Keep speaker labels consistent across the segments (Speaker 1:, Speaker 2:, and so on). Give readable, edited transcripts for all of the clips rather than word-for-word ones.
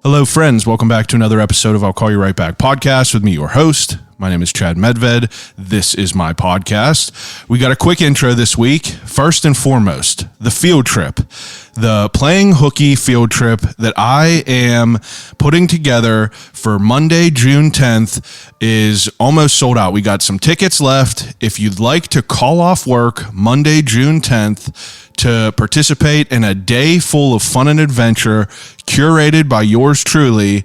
Speaker 1: Hello, friends. Welcome back to another episode of I'll Call You Right Back podcast with me, your host. My name is Chad Medved. This is my podcast. We got a quick intro this week. First and foremost, the field trip. The Playing Hooky field trip that I am putting together for Monday, June 10th is almost sold out. We got some tickets left. If you'd like to call off work Monday, June 10th, to participate in a day full of fun and adventure curated by yours truly,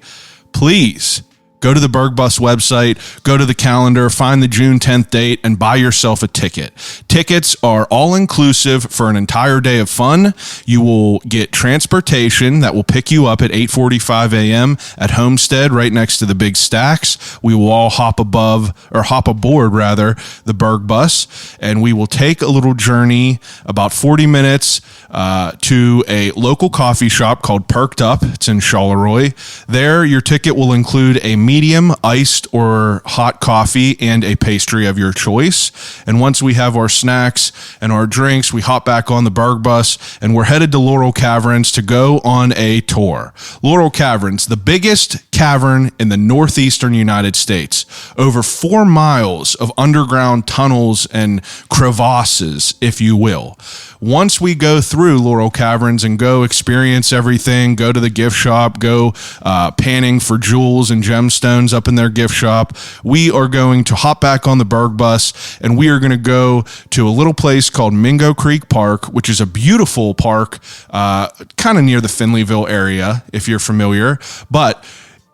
Speaker 1: please go to the Berg Bus website, go to the calendar, find the June 10th date, and buy yourself a ticket. Tickets are all-inclusive for an entire day of fun. You will get transportation that will pick you up at 8:45 a.m. at Homestead, right next to the big stacks. We will all hop aboard the Berg Bus, and we will take a little journey, about 40 minutes, to a local coffee shop called Perked Up. It's in Charleroi. There, your ticket will include a medium, iced, or hot coffee and a pastry of your choice. And once we have our snacks and our drinks, we hop back on the Berg Bus and we're headed to Laurel Caverns to go on a tour. Laurel Caverns, the biggest cavern in the northeastern United States. Over 4 miles of underground tunnels and crevasses, if you will. Once we go through Laurel Caverns and go experience everything, go to the gift shop, go panning for jewels and gemstones up in their gift shop, we are going to hop back on the Berg Bus and we are going to go to a little place called Mingo Creek Park, which is a beautiful park, kind of near the Finleyville area, if you're familiar. But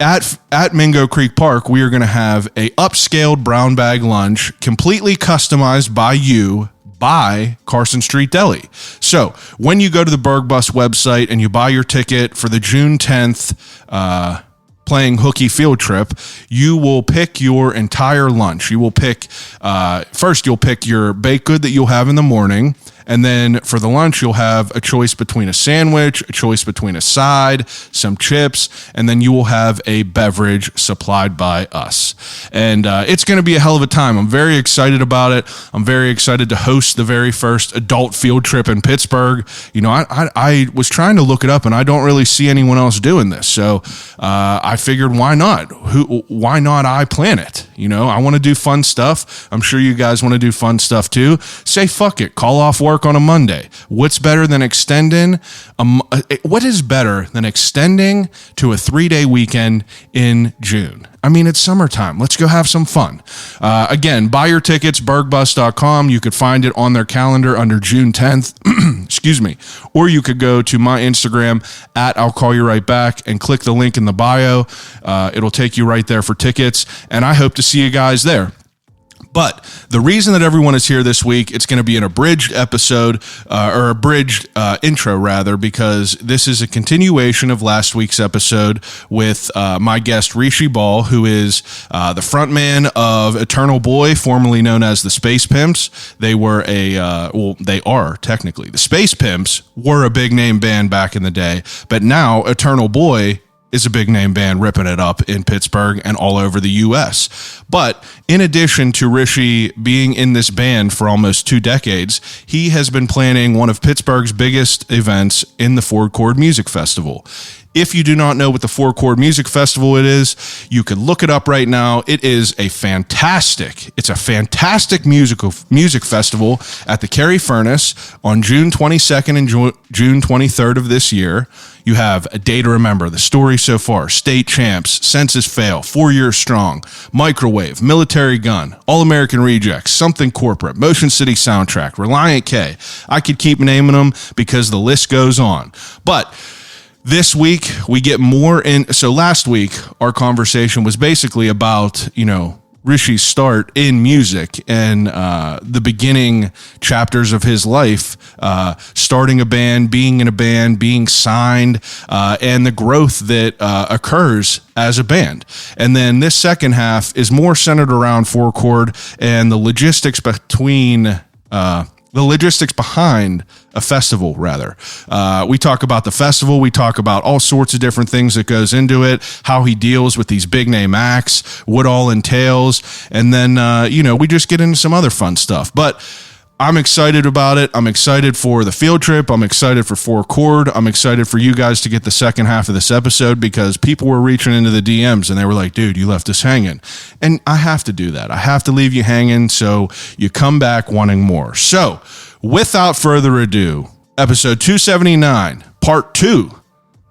Speaker 1: at Mingo Creek Park, we are going to have a upscaled brown bag lunch, completely customized by you, by Carson Street Deli. So when you go to the Berg Bus website and you buy your ticket for the June 10th Playing Hooky field trip, you will pick your entire lunch. You will pick, first you'll pick your baked good that you'll have in the morning. And then for the lunch, you'll have a choice between a sandwich, a choice between a side, some chips, and then you will have a beverage supplied by us. And it's going to be a hell of a time. I'm very excited about it. I'm very excited to host the very first adult field trip in Pittsburgh. You know, I was trying to look it up, and I don't really see anyone else doing this. So I figured, why not? Why not I plan it? You know, I want to do fun stuff. I'm sure you guys want to do fun stuff too. Say fuck it. Call off work on a Monday. What's better than extending? What is better than extending to a 3-day weekend in June? I mean, it's summertime. Let's go have some fun. Again, buy your tickets, bergbus.com. You could find it on their calendar under June 10th. Excuse me. Or you could go to my Instagram at I'll Call You Right Back and click the link in the bio. It'll take you right there for tickets. And I hope to see you guys there. But the reason that everyone is here this week, it's going to be an abridged episode, or abridged intro rather, because this is a continuation of last week's episode with my guest Rishi Bahl, who is the frontman of Eternal Boy, formerly known as the Spacepimps. They were they are technically. The Spacepimps were a big name band back in the day, but now Eternal Boy is a big name band ripping it up in Pittsburgh and all over the U.S. But in addition to Rishi being in this band for almost 2 decades, he has been planning one of Pittsburgh's biggest events in the Four Chord Music Festival. If you do not know what the Four Chord Music Festival it is, you can look it up right now. It's a fantastic music festival at the Cary Furnace on June 22nd and June 23rd of this year. You have A Day to Remember, The Story So Far, State Champs, Census Fail, 4 Years Strong, Microwave, Military Gun, All American Rejects, Something Corporate, Motion City Soundtrack, Reliant K. I could keep naming them because the list goes on. But this week we get more in. So last week our conversation was basically about, Rishi's start in music and the beginning chapters of his life, starting a band, being in a band, being signed, and the growth that occurs as a band. And then this second half is more centered around Four Chord and the logistics behind a festival, rather. We talk about the festival. We talk about all sorts of different things that goes into it, how he deals with these big name acts, what all entails. And then, we just get into some other fun stuff. But I'm excited about it. I'm excited for the field trip. I'm excited for Four Chord. I'm excited for you guys to get the second half of this episode because people were reaching into the DMs and they were like, dude, you left us hanging. And I have to do that. I have to leave you hanging so you come back wanting more. So without further ado, episode 279, part 2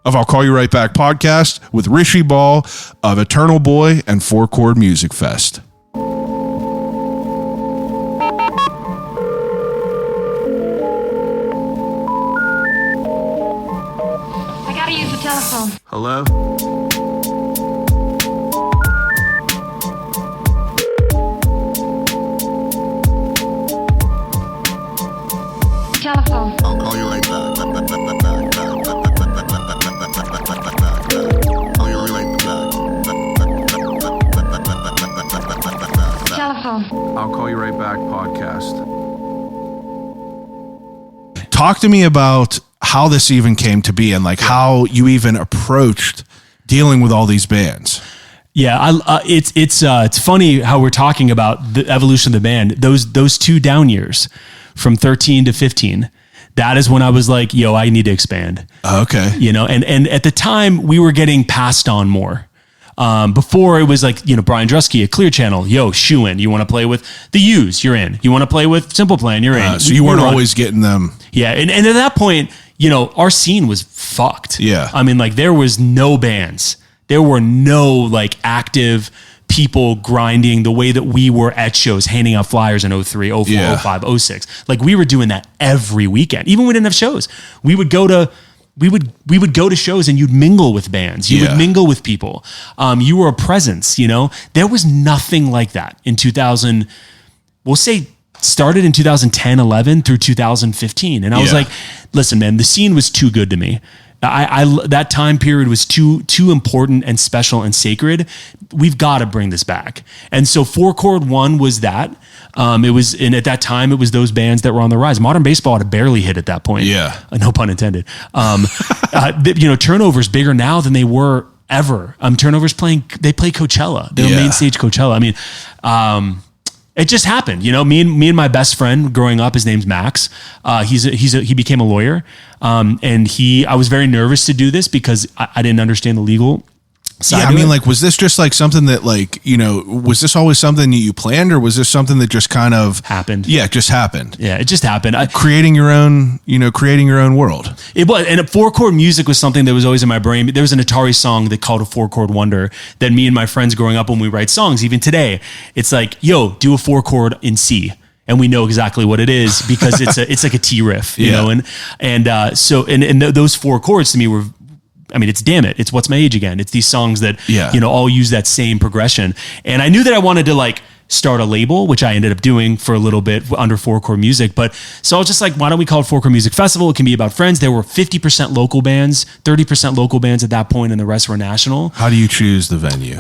Speaker 1: of I'll Call You Right Back podcast with Rishi Bahl of Eternal Boy and Four Chord Music Fest.
Speaker 2: Telephone.
Speaker 1: Hello?
Speaker 2: Telephone.
Speaker 3: I'll call you right back. Call you right back.
Speaker 2: Telephone.
Speaker 1: I'll Call You Right Back podcast. Talk to me about how this even came to be and like how you even approached dealing with all these bands.
Speaker 4: Yeah, it's funny how we're talking about the evolution of the band. Those 2 down years from 13 to 15. That is when I was like, yo, I need to expand.
Speaker 1: Okay.
Speaker 4: You know, and at the time we were getting passed on more. Before it was like, you know, Brian Drusky at Clear Channel, yo, shoe in. You want to play with the Yinz, you're in. You want to play with Simple Plan, you're in.
Speaker 1: So you weren't always getting them.
Speaker 4: Yeah, and at that point, you know, our scene was fucked.
Speaker 1: Yeah.
Speaker 4: I mean, like there was no bands. There were no like active people grinding the way that we were at shows, handing out flyers in 03, 04,
Speaker 1: Yeah.
Speaker 4: 05, 06. Like we were doing that every weekend. Even when we didn't have shows. We would go to shows and you'd mingle with bands. You would mingle with people. You were a presence, you know. There was nothing like that in 2000. We'll say started in 2010, 11 through 2015. And I was like, listen, man, the scene was too good to me. That time period was too important and special and sacred. We've got to bring this back. And so Four Chord 1 was that. It was, and at that time, it was those bands that were on the rise. Modern Baseball had barely hit at that point.
Speaker 1: Yeah.
Speaker 4: No pun intended. You know, Turnover's bigger now than they were ever. Turnover's they play Coachella. They're main stage Coachella. I mean, it just happened, you know. Me and my best friend growing up, his name's Max. He became a lawyer, and I was very nervous to do this because I didn't understand the legal side.
Speaker 1: Yeah, I mean, like, was this just like something that, like, you know, was this always something that you planned, or was this something that just kind of
Speaker 4: happened?
Speaker 1: Yeah, it just happened.
Speaker 4: Yeah, it just happened.
Speaker 1: Creating your own world.
Speaker 4: It was, and Four Chord music was something that was always in my brain. There was an Atari song that called a Four Chord Wonder that me and my friends growing up, when we write songs, even today, it's like, yo, do a 4 chord in C. And we know exactly what it is because it's like a T riff, you know? So those 4 chords to me were, I mean, it's Damn It. It's What's My Age Again. It's these songs that, you know, all use that same progression. And I knew that I wanted to like start a label, which I ended up doing for a little bit under Four Chord Music. But so I was just like, why don't we call it Four Chord Music Festival? It can be about friends. There were 50% local bands, 30% local bands at that point, and the rest were national.
Speaker 1: How do you choose the venue?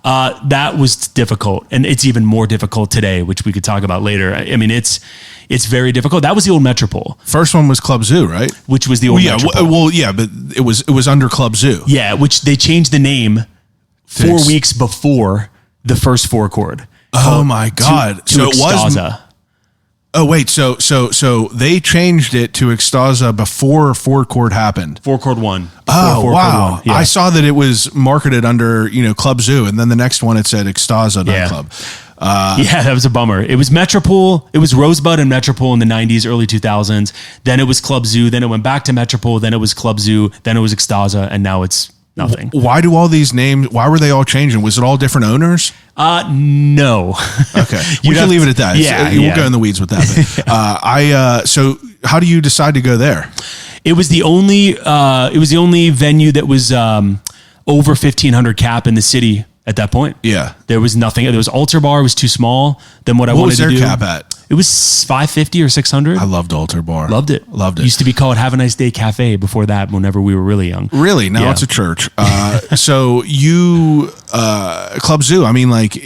Speaker 4: That was difficult, and it's even more difficult today, which we could talk about later. I mean, it's very difficult. That was the old Metropole.
Speaker 1: First one was Club Zoo, right?
Speaker 4: Which was the old Metropole.
Speaker 1: But it was under Club Zoo.
Speaker 4: Yeah, which they changed the name 4 weeks before the first 4 chord.
Speaker 1: Oh my God!
Speaker 4: So it was.
Speaker 1: Oh wait, so they changed it to Extaza before 4 chord happened.
Speaker 4: 4 chord 1.
Speaker 1: Oh wow!
Speaker 4: 1. Yeah.
Speaker 1: I saw that it was marketed under, you know, Club Zoo, and then the next one it said Extaza nightclub.
Speaker 4: Yeah, that was a bummer. It was Metropole. It was Rosebud and Metropole in the 90s, early 2000s. Then it was Club Zoo. Then it went back to Metropole. Then it was Club Zoo. Then it was Extaza, and now it's nothing.
Speaker 1: Why do all these names? Why were they all changing? Was it all different owners?
Speaker 4: No.
Speaker 1: Okay, we can leave it at that.
Speaker 4: Yeah,
Speaker 1: we'll go in the weeds with that. But, so how do you decide to go there?
Speaker 4: It was the only venue that was over 1,500 cap in the city at that point.
Speaker 1: Yeah,
Speaker 4: there was nothing. There was Altar Bar was too small than what I wanted to do.
Speaker 1: What was their cap at?
Speaker 4: It was 550 or 600.
Speaker 1: I loved Altar Bar.
Speaker 4: Loved it. Used to be called Have a Nice Day Cafe before that, whenever we were really young.
Speaker 1: Really? Now it's a church. So you, Club Zoo, I mean, like,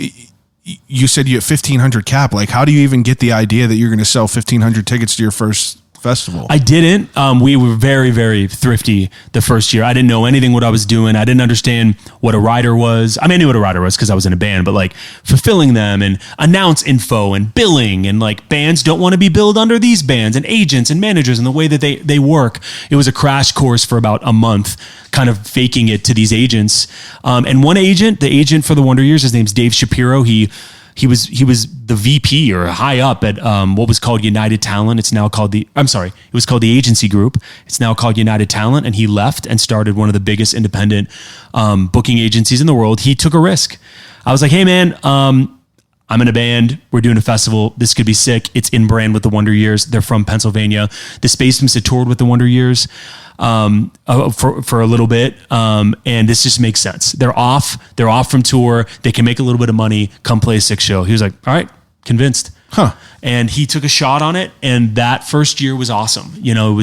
Speaker 1: you said you had 1,500 cap. Like, how do you even get the idea that you're going to sell 1,500 tickets to your first festival?
Speaker 4: I didn't. We were very, very thrifty the first year. I didn't know anything what I was doing. I didn't understand what a rider was. I mean, I knew what a rider was because I was in a band, but like fulfilling them and announce info and billing and like bands don't want to be billed under these bands and agents and managers and the way that they work. It was a crash course for about a month, kind of faking it to these agents. And one agent, the agent for the Wonder Years, his name's Dave Shapiro. He was the VP or high up at what was called United Talent. It's now called it was called the Agency Group. It's now called United Talent, and he left and started one of the biggest independent booking agencies in the world. He took a risk. I was like, hey man, I'm in a band. We're doing a festival. This could be sick. It's in brand with the Wonder Years. They're from Pennsylvania. The Spacepimps had toured with the Wonder Years for a little bit, and this just makes sense. They're off from tour. They can make a little bit of money. Come play a sick show. He was like, all right, convinced.
Speaker 1: Huh.
Speaker 4: And he took a shot on it, and that first year was awesome. You know, it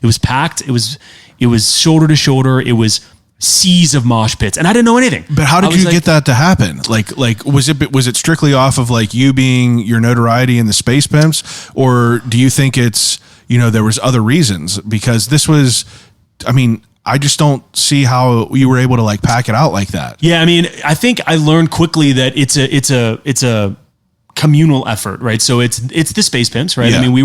Speaker 4: was packed. It was shoulder to shoulder. It was seas of mosh pits, and I didn't know anything.
Speaker 1: But how did you get that to happen? Like was it strictly off of like you being your notoriety in the Spacepimps, or do you think it's, you know, there was other reasons? Because this was, I mean, I just don't see how you were able to like pack it out like that.
Speaker 4: Yeah, I mean, I think I learned quickly that it's a communal effort, right? So it's the Spacepimps, right?
Speaker 1: Yeah.
Speaker 4: I mean, we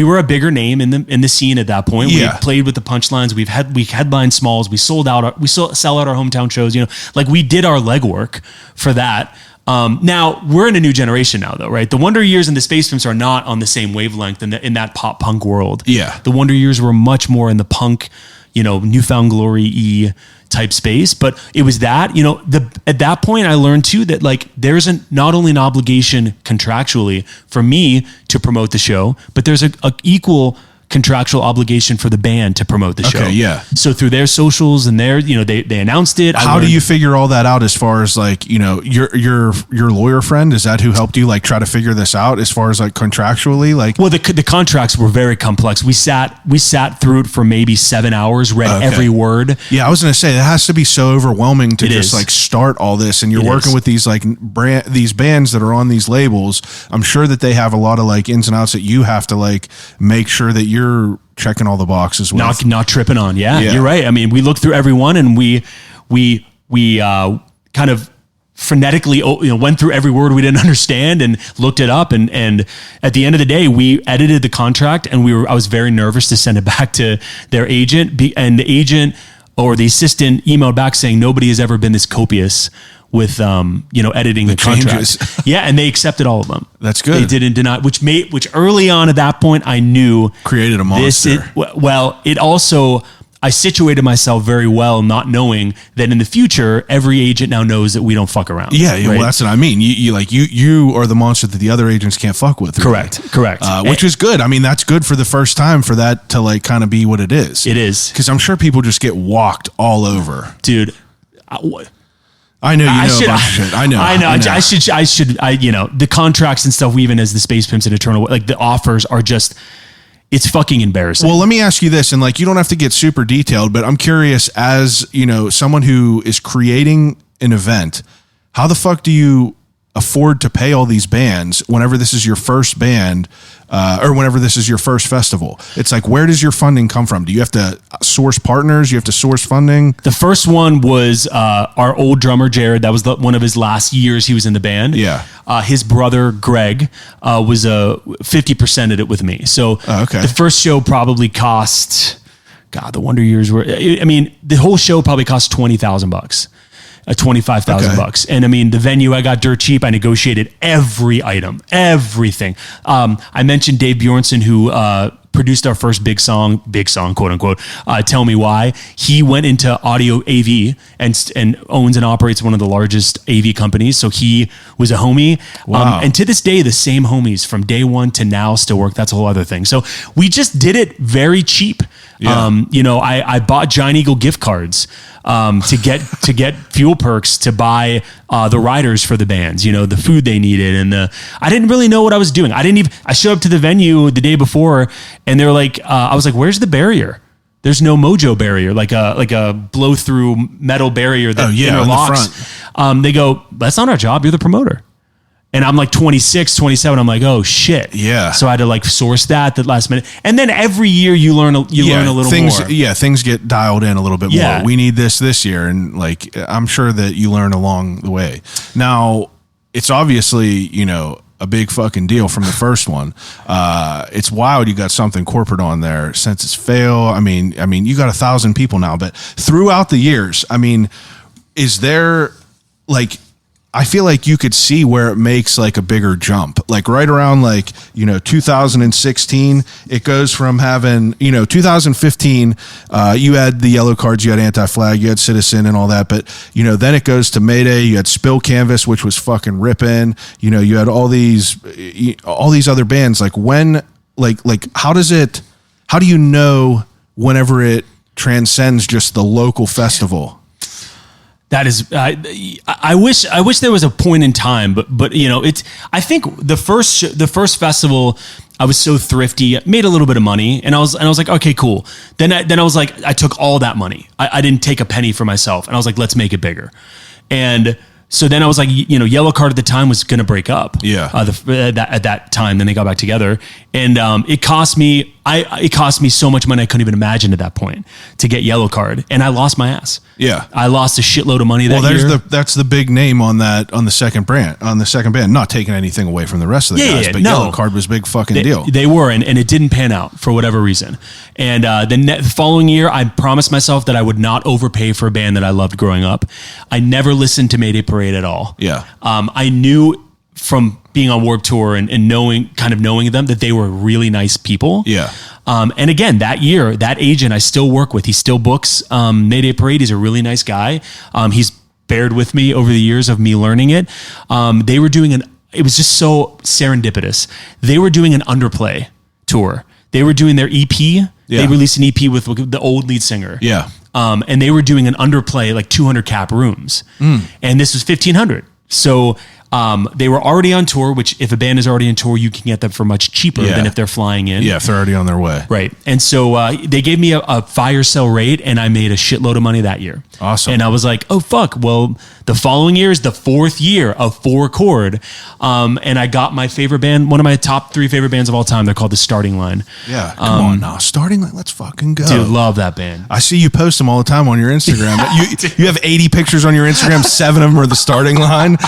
Speaker 4: were a bigger name in the scene at that point.
Speaker 1: Yeah.
Speaker 4: We played with the punchlines. We headlined smalls. We sell out our hometown shows. You know, like we did our legwork for that. Now we're in a new generation now, though, right? The Wonder Years and the Spacepimps are not on the same wavelength in that pop punk world.
Speaker 1: Yeah, the
Speaker 4: Wonder Years were much more in the punk, you know, newfound glory type space. But it was that, you know, at that point I learned too that like there's not only an obligation contractually for me to promote the show, but there's a equal contractual obligation for the band to promote the show.
Speaker 1: Okay, yeah.
Speaker 4: So through their socials and their, you know, they announced it.
Speaker 1: How do you figure all that out as far as like, you know, your lawyer friend, is that who helped you like try to figure this out as far as like contractually? Like,
Speaker 4: well, the contracts were very complex. We sat through it for maybe 7 hours, read every word.
Speaker 1: Yeah, I was going to say, it has to be so overwhelming to just like start all this, and you're working with these like these bands that are on these labels. I'm sure that they have a lot of like ins and outs that you have to like make sure that you're checking all the boxes with.
Speaker 4: Not tripping on. Yeah, you're right. I mean, we looked through every one, and we kind of frenetically, went through every word we didn't understand and looked it up. And at the end of the day, we edited the contract, and I was very nervous to send it back to their agent, and the agent or the assistant emailed back saying nobody has ever been this copious with editing the contracts. Yeah, and they accepted all of them.
Speaker 1: That's good.
Speaker 4: They didn't deny, which early on at that point I knew
Speaker 1: created a monster.
Speaker 4: It also, I situated myself very well, not knowing that in the future every agent now knows that we don't fuck around.
Speaker 1: Yeah, right? Well, that's what I mean. You are the monster that the other agents can't fuck with. Really.
Speaker 4: Correct.
Speaker 1: Which is good. I mean, that's good for the first time for that to like kind of be what it is.
Speaker 4: It is,
Speaker 1: because I'm sure people just get walked all over,
Speaker 4: dude.
Speaker 1: I know a bunch of shit. I know.
Speaker 4: I should. The contracts and stuff, even as the Spacepimps and Eternal, like the offers are just, it's fucking embarrassing.
Speaker 1: Well, let me ask you this, and like, you don't have to get super detailed, but I'm curious, as you know, someone who is creating an event, how the fuck do you afford to pay all these bands whenever this is your first band, or whenever this is your first festival? It's like, where does your funding come from? Do you have to source partners? You have to source funding?
Speaker 4: The first one was our old drummer, Jared. That was one of his last years he was in the band.
Speaker 1: Yeah.
Speaker 4: His brother, Greg, was 50% at it with me. So the first show probably cost, the Wonder Years were, I mean, the whole show probably cost $20,000. $25,000. And I mean, the venue, I got dirt cheap. I negotiated every item, everything. I mentioned Dave Bjornson, who produced our first big song, quote unquote, Tell Me Why. He went into audio AV and owns and operates one of the largest AV companies. So he was a homie.
Speaker 1: Wow.
Speaker 4: And to this day, the same homies from day one to now still work. That's a whole other thing. So we just did it very cheap.
Speaker 1: Yeah.
Speaker 4: I bought Giant Eagle gift cards to get fuel perks to buy the riders for the bands, the food they needed, and I didn't really know what I was doing. I showed up to the venue the day before, and they're like, I was like, "Where's the barrier?" There's no Mojo barrier, like a blow through metal barrier that interlocks.
Speaker 1: In the front.
Speaker 4: They go, "That's not our job. You're the promoter." And I'm like 26, 27. I'm like, oh shit.
Speaker 1: Yeah.
Speaker 4: So I had to like source that last minute. And then every year you learn a little
Speaker 1: things,
Speaker 4: more.
Speaker 1: Yeah, things get dialed in a little bit
Speaker 4: Yeah.
Speaker 1: more. We need this year. And like, I'm sure that you learn along the way. Now, it's obviously, you know, a big fucking deal from the first one. It's wild you got something corporate on there. Census Fail. I mean, you got 1,000 people now, but throughout the years, I mean, is there like, I feel like you could see where it makes like a bigger jump, like right around like, you know, 2016, it goes from having, you know, 2015, you had the yellow cards, you had Anti-Flag, you had Citizen and all that. But, you know, then it goes to Mayday, you had Spill Canvas, which was fucking ripping, you know, you had all these other bands. Like when, like, how do you know whenever it transcends just the local festival?
Speaker 4: That is, I wish there was a point in time, but you know, I think the first festival, I was so thrifty, made a little bit of money, and I was like, okay, cool. Then I was like, I took all that money. I didn't take a penny for myself, and I was like, let's make it bigger. And so then I was like, you know, Yellow Card at the time was going to break up.
Speaker 1: Yeah.
Speaker 4: At that time, then they got back together, and it cost me so much money I couldn't even imagine at that point to get Yellow Card, and I lost my ass.
Speaker 1: Yeah.
Speaker 4: I lost a shitload of money that year.
Speaker 1: That's the big name on the second band, not taking anything away from the rest of the guys, but Yellow Card was a big fucking deal.
Speaker 4: They were, and it didn't pan out for whatever reason. And the following year, I promised myself that I would not overpay for a band that I loved growing up. I never listened to Mayday Parade at all.
Speaker 1: Yeah.
Speaker 4: I knew from being on Warped Tour and knowing them that they were really nice people.
Speaker 1: Yeah.
Speaker 4: And again, that year, that agent I still work with, he still books Mayday Parade. He's a really nice guy. He's bared with me over the years of me learning it. They were doing it was just so serendipitous. They were doing an underplay tour. They were doing their EP. Yeah. They released an EP with the old lead singer.
Speaker 1: Yeah.
Speaker 4: And they were doing an underplay, like 200 cap rooms. And this was 1,500. So they were already on tour, which if a band is already on tour, you can get them for much cheaper than if they're flying in.
Speaker 1: Yeah, if they're already on their way.
Speaker 4: Right. And so they gave me a fire sale rate, and I made a shitload of money that year.
Speaker 1: Awesome.
Speaker 4: And I was like, oh, fuck. Well, the following year is the fourth year of Four Chord. And I got my favorite band, one of my top 3 favorite bands of all time. They're called The Starting Line.
Speaker 1: Yeah. Come on now. Starting Line. Let's fucking go.
Speaker 4: Dude, love that band.
Speaker 1: I see you post them all the time on your Instagram. You have 80 pictures on your Instagram. 7 of them are The Starting Line,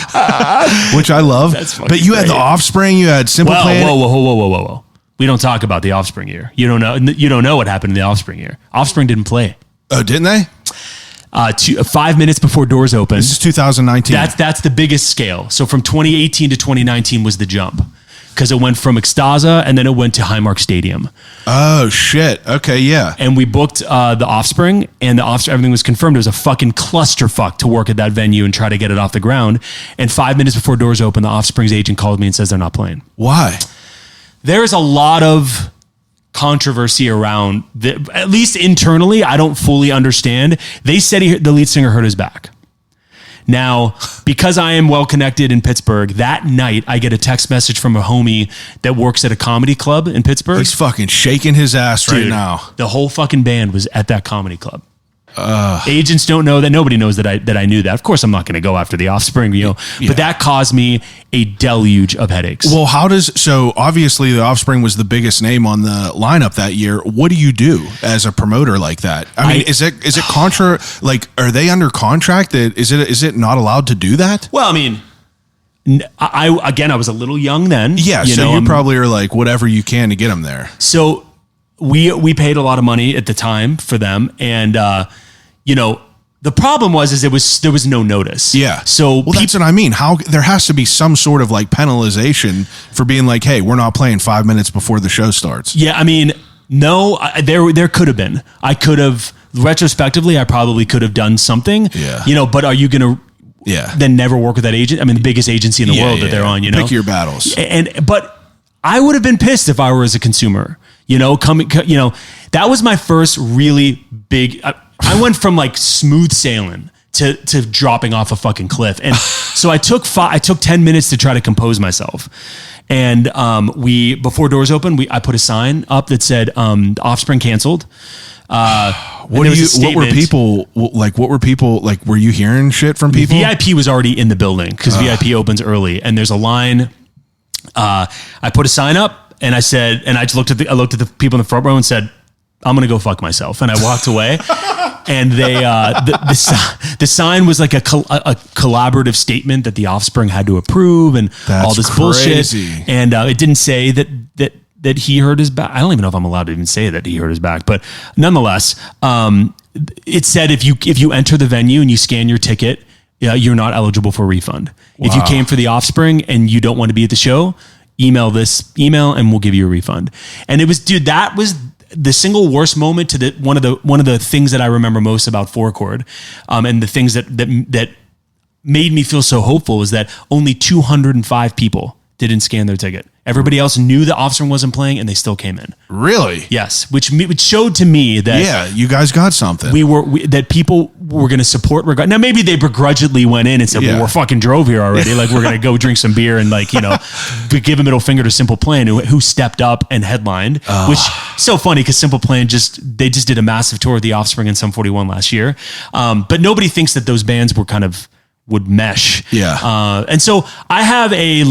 Speaker 1: which I love. But you had The Offspring. You had Simple Plan.
Speaker 4: Whoa. We don't talk about the Offspring year. You don't know what happened in the Offspring year. Offspring didn't play.
Speaker 1: Oh, didn't they?
Speaker 4: 5 minutes before doors opened.
Speaker 1: This is 2019.
Speaker 4: That's the biggest scale. So from 2018 to 2019 was the jump, because it went from Extasa and then it went to Highmark Stadium.
Speaker 1: Oh shit. Okay, yeah.
Speaker 4: And we booked the Offspring, and everything was confirmed. It was a fucking clusterfuck to work at that venue and try to get it off the ground. And 5 minutes before doors opened, the Offspring's agent called me and says they're not playing.
Speaker 1: Why?
Speaker 4: There's a lot of controversy around, at least internally. I don't fully understand. They said the lead singer hurt his back. Now, because I am well connected in Pittsburgh, that night I get a text message from a homie that works at a comedy club in Pittsburgh.
Speaker 1: He's fucking shaking his ass right now.
Speaker 4: The whole fucking band was at that comedy club. Agents don't know that. Nobody knows that I knew that. Of course, I'm not going to go after the Offspring, but that caused me a deluge of headaches.
Speaker 1: Well, so obviously the Offspring was the biggest name on the lineup that year. What do you do as a promoter like that? I mean, is it contra? Like, are they under contract? Is it not allowed to do that?
Speaker 4: Well, I mean, I was a little young then.
Speaker 1: Yeah, you probably are like whatever you can to get them there.
Speaker 4: So we paid a lot of money at the time for them, and the problem was there was no notice.
Speaker 1: Yeah.
Speaker 4: So
Speaker 1: that's what I mean. How there has to be some sort of like penalization for being like, hey, we're not playing 5 minutes before the show starts.
Speaker 4: Yeah, I mean, no, there could have been. I could have retrospectively. I probably could have done something.
Speaker 1: Yeah.
Speaker 4: But are you going to? Yeah. Then never work with that agent? I mean, the biggest agency in the world that they're on.
Speaker 1: Pick your battles.
Speaker 4: But I would have been pissed if I were as a consumer. That was my first really big. I went from like smooth sailing to dropping off a fucking cliff. And so I took 10 minutes to try to compose myself. And before doors opened, I put a sign up that said, Offspring canceled.
Speaker 1: What were people like? Were you hearing shit from people?
Speaker 4: VIP was already in the building because VIP opens early, and there's a line. I put a sign up, and I said, and I looked at the people in the front row and said, "I'm gonna go fuck myself," and I walked away. And they the sign was like a collaborative statement that the Offspring had to approve, and all this
Speaker 1: crazy
Speaker 4: bullshit. And it didn't say that he hurt his back. I don't even know if I'm allowed to even say that he hurt his back, but nonetheless, it said if you enter the venue and you scan your ticket, you're not eligible for a refund. Wow. If you came for the Offspring and you don't want to be at the show, email this email and we'll give you a refund. And it was, dude, that was the single worst moment to one of the things that I remember most about Four Chord, and the things that made me feel so hopeful is that only 205 people didn't scan their ticket. Everybody else knew the Offspring wasn't playing, and they still came in.
Speaker 1: Really?
Speaker 4: Yes, which showed to me that
Speaker 1: you guys got something.
Speaker 4: That people were going to support. Now maybe they begrudgingly went in and said, "Well, we're fucking drove here already. Like we're going to go drink some beer and give a middle finger to Simple Plan, who stepped up and headlined." Which so funny because Simple Plan just did a massive tour with the Offspring and Sum 41 last year, but nobody thinks that those bands would mesh.
Speaker 1: Yeah.
Speaker 4: And so I have a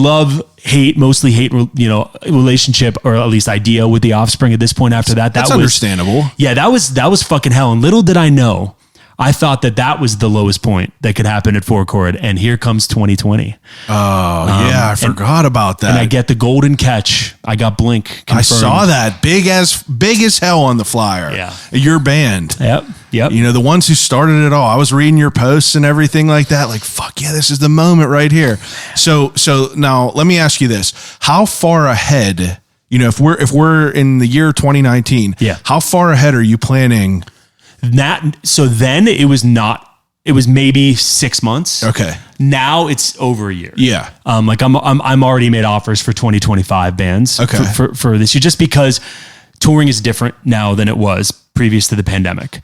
Speaker 4: mostly hate, relationship, or at least idea with the Offspring at this point after that.
Speaker 1: That's understandable.
Speaker 4: Yeah, that was fucking hell. And little did I know, I thought that was the lowest point that could happen at Four Chord. And here comes 2020.
Speaker 1: Oh, I forgot about that.
Speaker 4: And I get the golden catch. I got Blink confirmed.
Speaker 1: I saw that. Big as hell on the flyer.
Speaker 4: Yeah.
Speaker 1: Your band.
Speaker 4: Yep.
Speaker 1: The ones who started it all. I was reading your posts and everything like that. Like, fuck yeah, this is the moment right here. So now let me ask you this. How far ahead, if we're in the year 2019, how far ahead are you planning?
Speaker 4: So then it was maybe 6 months.
Speaker 1: Okay.
Speaker 4: Now it's over a year.
Speaker 1: Yeah.
Speaker 4: I'm already made offers for 2025 bands.
Speaker 1: Okay.
Speaker 4: For this year, just because touring is different now than it was previous to the pandemic.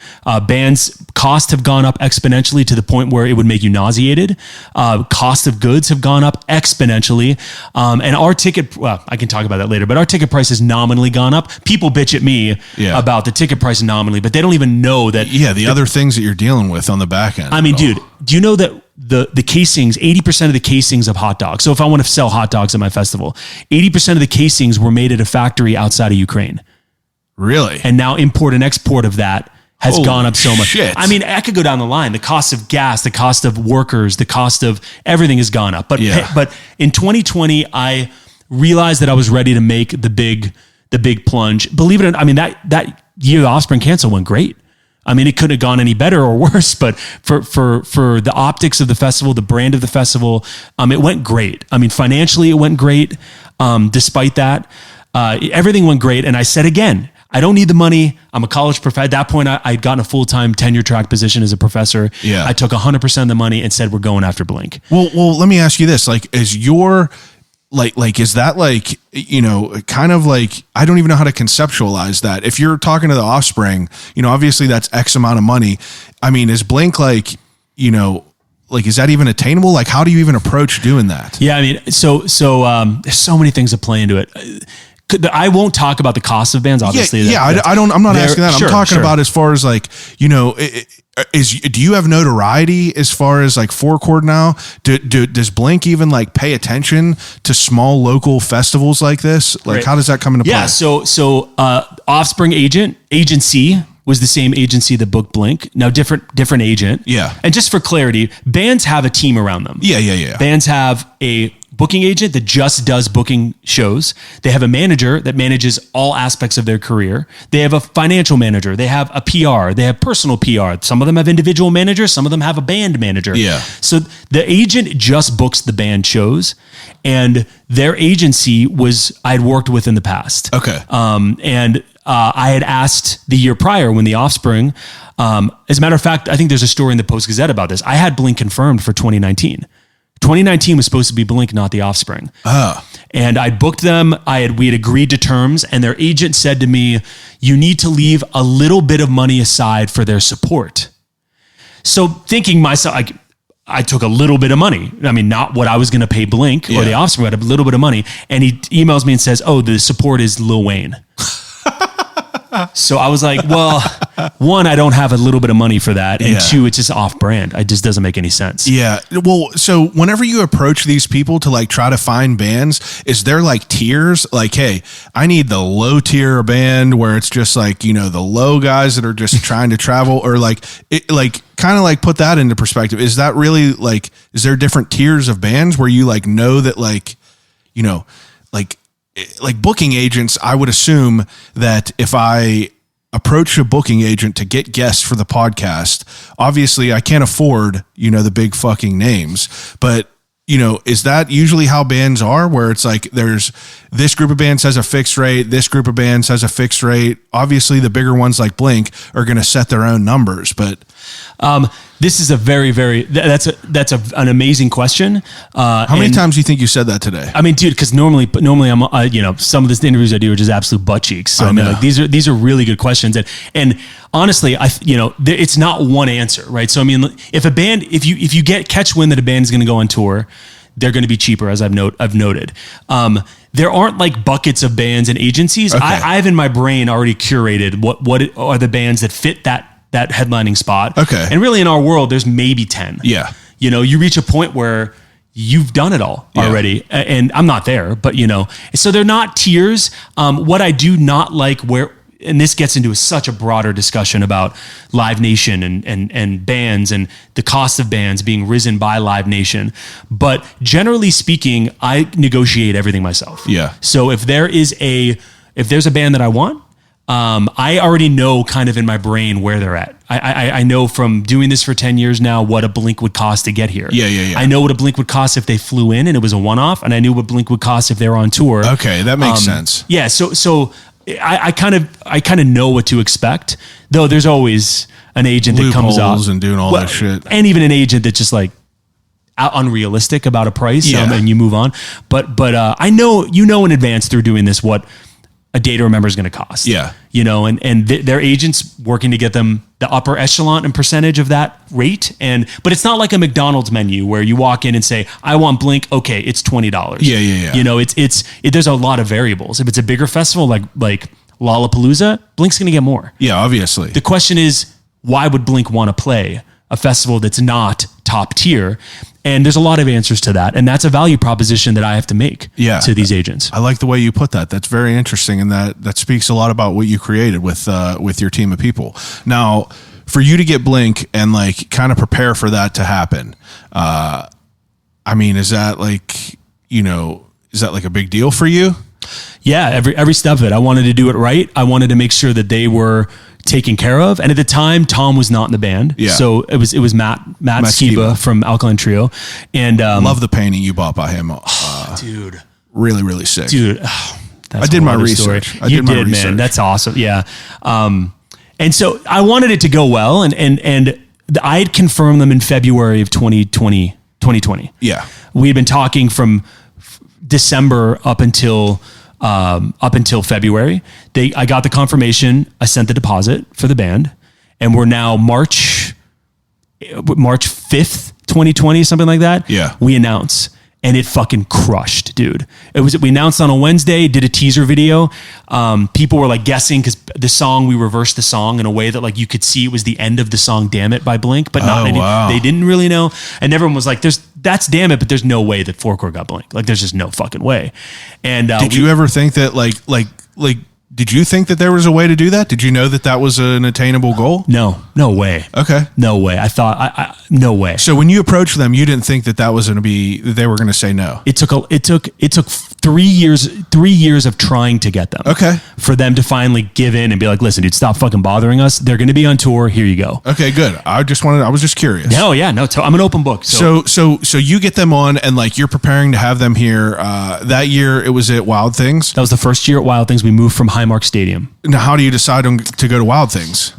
Speaker 4: Bands' costs have gone up exponentially to the point where it would make you nauseated. Cost of goods have gone up exponentially. And our ticket, I can talk about that later, but our ticket price has nominally gone up. People bitch at me about the ticket price nominally, but they don't even know that.
Speaker 1: Yeah, the other things that you're dealing with on the back end.
Speaker 4: I mean, dude, do you know that the casings, 80% of the casings of hot dogs, so if I want to sell hot dogs at my festival, 80% of the casings were made at a factory outside of Ukraine.
Speaker 1: Really?
Speaker 4: And now import and export of that has gone up so much.
Speaker 1: Shit.
Speaker 4: I mean, I could go down the line. The cost of gas, the cost of workers, the cost of everything has gone up. But in 2020, I realized that I was ready to make the big plunge. Believe it or not, I mean, that year the Offspring cancel went great. I mean, it couldn't have gone any better or worse, but for the optics of the festival, the brand of the festival, it went great. I mean, financially, it went great. Despite that, everything went great. And I said again, I don't need the money. I'm a college professor. At that point, I'd gotten a full-time tenure track position as a professor.
Speaker 1: Yeah.
Speaker 4: I took 100% of the money and said, we're going after Blink.
Speaker 1: Well, let me ask you this. Like, is your, is that kind of like, I don't even know how to conceptualize that. If you're talking to the Offspring, obviously that's X amount of money. I mean, is Blink is that even attainable? Like, how do you even approach doing that?
Speaker 4: Yeah. I mean, so there's so many things that play into it. I won't talk about the cost of bands, obviously.
Speaker 1: I'm not asking that. I'm talking about as far as do you have notoriety as far as Four Chord now? Does Blink even pay attention to small local festivals like this? How does that come into play?
Speaker 4: Yeah. So Offspring agency was the same agency that booked Blink. Now different agent.
Speaker 1: Yeah.
Speaker 4: And just for clarity, bands have a team around them.
Speaker 1: Yeah.
Speaker 4: Bands have a booking agent that just does booking shows. They have a manager that manages all aspects of their career. They have a financial manager. They have a PR. They have personal PR. Some of them have individual managers. Some of them have a band manager.
Speaker 1: Yeah.
Speaker 4: So the agent just books the band shows, and their agency I'd worked with in the past.
Speaker 1: Okay.
Speaker 4: I had asked the year prior when the Offspring, as a matter of fact, I think there's a story in the Post-Gazette about this. I had Blink confirmed for 2019. 2019 was supposed to be Blink, not the Offspring. And I booked them. We had agreed to terms, and their agent said to me, you need to leave a little bit of money aside for their support. So thinking myself, I took a little bit of money. I mean, not what I was going to pay Blink or the Offspring, but a little bit of money. And he emails me and says, the support is Lil Wayne. So I was like, well, one, I don't have a little bit of money for that. And
Speaker 1: Yeah.
Speaker 4: two, it's just off brand. It just doesn't make any sense.
Speaker 1: Yeah. Well, so whenever you approach these people to like try to find bands, is there like tiers? Like, hey, I need the low tier band where it's just like, you know, the low guys that are just trying to travel, or like, it, like kind of like put that into perspective. Is that really like, is there different tiers of bands where you like know that like, you know, like booking agents, I would assume that if I approach a booking agent to get guests for the podcast, obviously I can't afford, you know, the big fucking names, but you know, is that usually how bands are, where it's like there's this group of bands has a fixed rate, this group of bands has a fixed rate? Obviously the bigger ones like Blink are going to set their own numbers, but
Speaker 4: this is a very, that's an amazing question.
Speaker 1: how many times do you think you said that today?
Speaker 4: I mean, dude, because normally I'm, you know, some of the interviews I do are just absolute butt cheeks. So I mean,
Speaker 1: know.
Speaker 4: like these are really good questions, and honestly, you know, it's not one answer, right? So I mean, if a band, if you catch wind that a band is going to go on tour, they're going to be cheaper, as I've noted. There aren't like buckets of bands and agencies.
Speaker 1: Okay.
Speaker 4: I have in my brain already curated what are the bands that fit that headlining spot.
Speaker 1: Okay.
Speaker 4: And really in our world, there's maybe 10.
Speaker 1: Yeah.
Speaker 4: You know, you reach a point where you've done it all already. And I'm not there, but you know, so they're not tiers. What I do not like and this gets into such a broader discussion about Live Nation and bands and the cost of bands being risen by Live Nation. But generally speaking, I negotiate everything myself.
Speaker 1: Yeah.
Speaker 4: So if there's a band that I want, I already know kind of in my brain where they're at. I know from doing this for 10 years now what a Blink would cost to get here.
Speaker 1: Yeah.
Speaker 4: I know what a Blink would cost if they flew in and it was a one-off, and I knew what Blink would cost if they were on tour.
Speaker 1: Okay, that makes sense.
Speaker 4: Yeah, so I kind of know what to expect, though there's always an agent that comes up
Speaker 1: Loopholes and doing all that shit.
Speaker 4: and even an agent that's just like unrealistic about a price, and you move on. But I know in advance through doing this what a day to remember is going to cost.
Speaker 1: Yeah.
Speaker 4: You know, and their agents working to get them the upper echelon and percentage of that rate. But it's not like a McDonald's menu where you walk in and say, I want Blink. Okay, it's $20.
Speaker 1: Yeah.
Speaker 4: You know, there's a lot of variables. If it's a bigger festival like Lollapalooza, Blink's going to get more.
Speaker 1: Yeah, obviously.
Speaker 4: The question is, why would Blink want to play a festival that's not top tier? And there's a lot of answers to that. And that's a value proposition that I have to make to these agents.
Speaker 1: I like the way you put that. That's very interesting. And that speaks a lot about what you created with your team of people. Now, for you to get Blink and like kind of prepare for that to happen, I mean, is that like a big deal for you?
Speaker 4: Yeah, every step of it. I wanted to do it right. I wanted to make sure that they were taken care of. And at the time, Tom was not in the band. Yeah. So it was Matt Skiba from Alkaline Trio. And
Speaker 1: love the painting you bought by him.
Speaker 4: Dude.
Speaker 1: Really, really sick.
Speaker 4: Dude.
Speaker 1: I did my research.
Speaker 4: You did, man. That's awesome. Yeah. And so I wanted it to go well. And I had confirmed them in February of 2020.
Speaker 1: Yeah.
Speaker 4: We had been talking from December up until February. I got the confirmation. I sent the deposit for the band, and we're now March 5th, 2020, something like that.
Speaker 1: Yeah.
Speaker 4: We announce, and it fucking crushed, dude. We announced on a Wednesday, did a teaser video. People were like guessing because we reversed the song in a way that like you could see it was the end of the song "Damn It" by Blink, but they didn't really know. And everyone was like, that's Damn It, but there's no way that Four Chord got Blink. Like there's just no fucking way. And
Speaker 1: did you ever think that did you think that there was a way to do that? Did you know that was an attainable goal?
Speaker 4: No way.
Speaker 1: Okay.
Speaker 4: No way. I thought, no way.
Speaker 1: So when you approached them, you didn't think that was going to be, that they were going to say no.
Speaker 4: It took 3 years of trying to get them.
Speaker 1: Okay.
Speaker 4: For them to finally give in and be like, listen, dude, stop fucking bothering us. They're going to be on tour. Here you go.
Speaker 1: Okay, good. I was just curious.
Speaker 4: No, yeah, no. I'm an open book.
Speaker 1: So you get them on and like you're preparing to have them here. That year it was at Wild Things.
Speaker 4: That was the first year at Wild Things. We moved from Highmark Stadium.
Speaker 1: Now, how do you decide to go to Wild Things?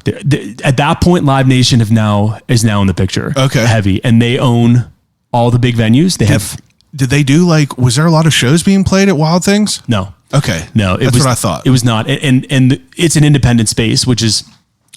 Speaker 4: At that point, Live Nation is now in the picture.
Speaker 1: Okay.
Speaker 4: Heavy. And they own all the big venues.
Speaker 1: Did they do was there a lot of shows being played at Wild Things?
Speaker 4: No.
Speaker 1: Okay.
Speaker 4: No.
Speaker 1: That's what I thought.
Speaker 4: It was not. And it's an independent space, which is,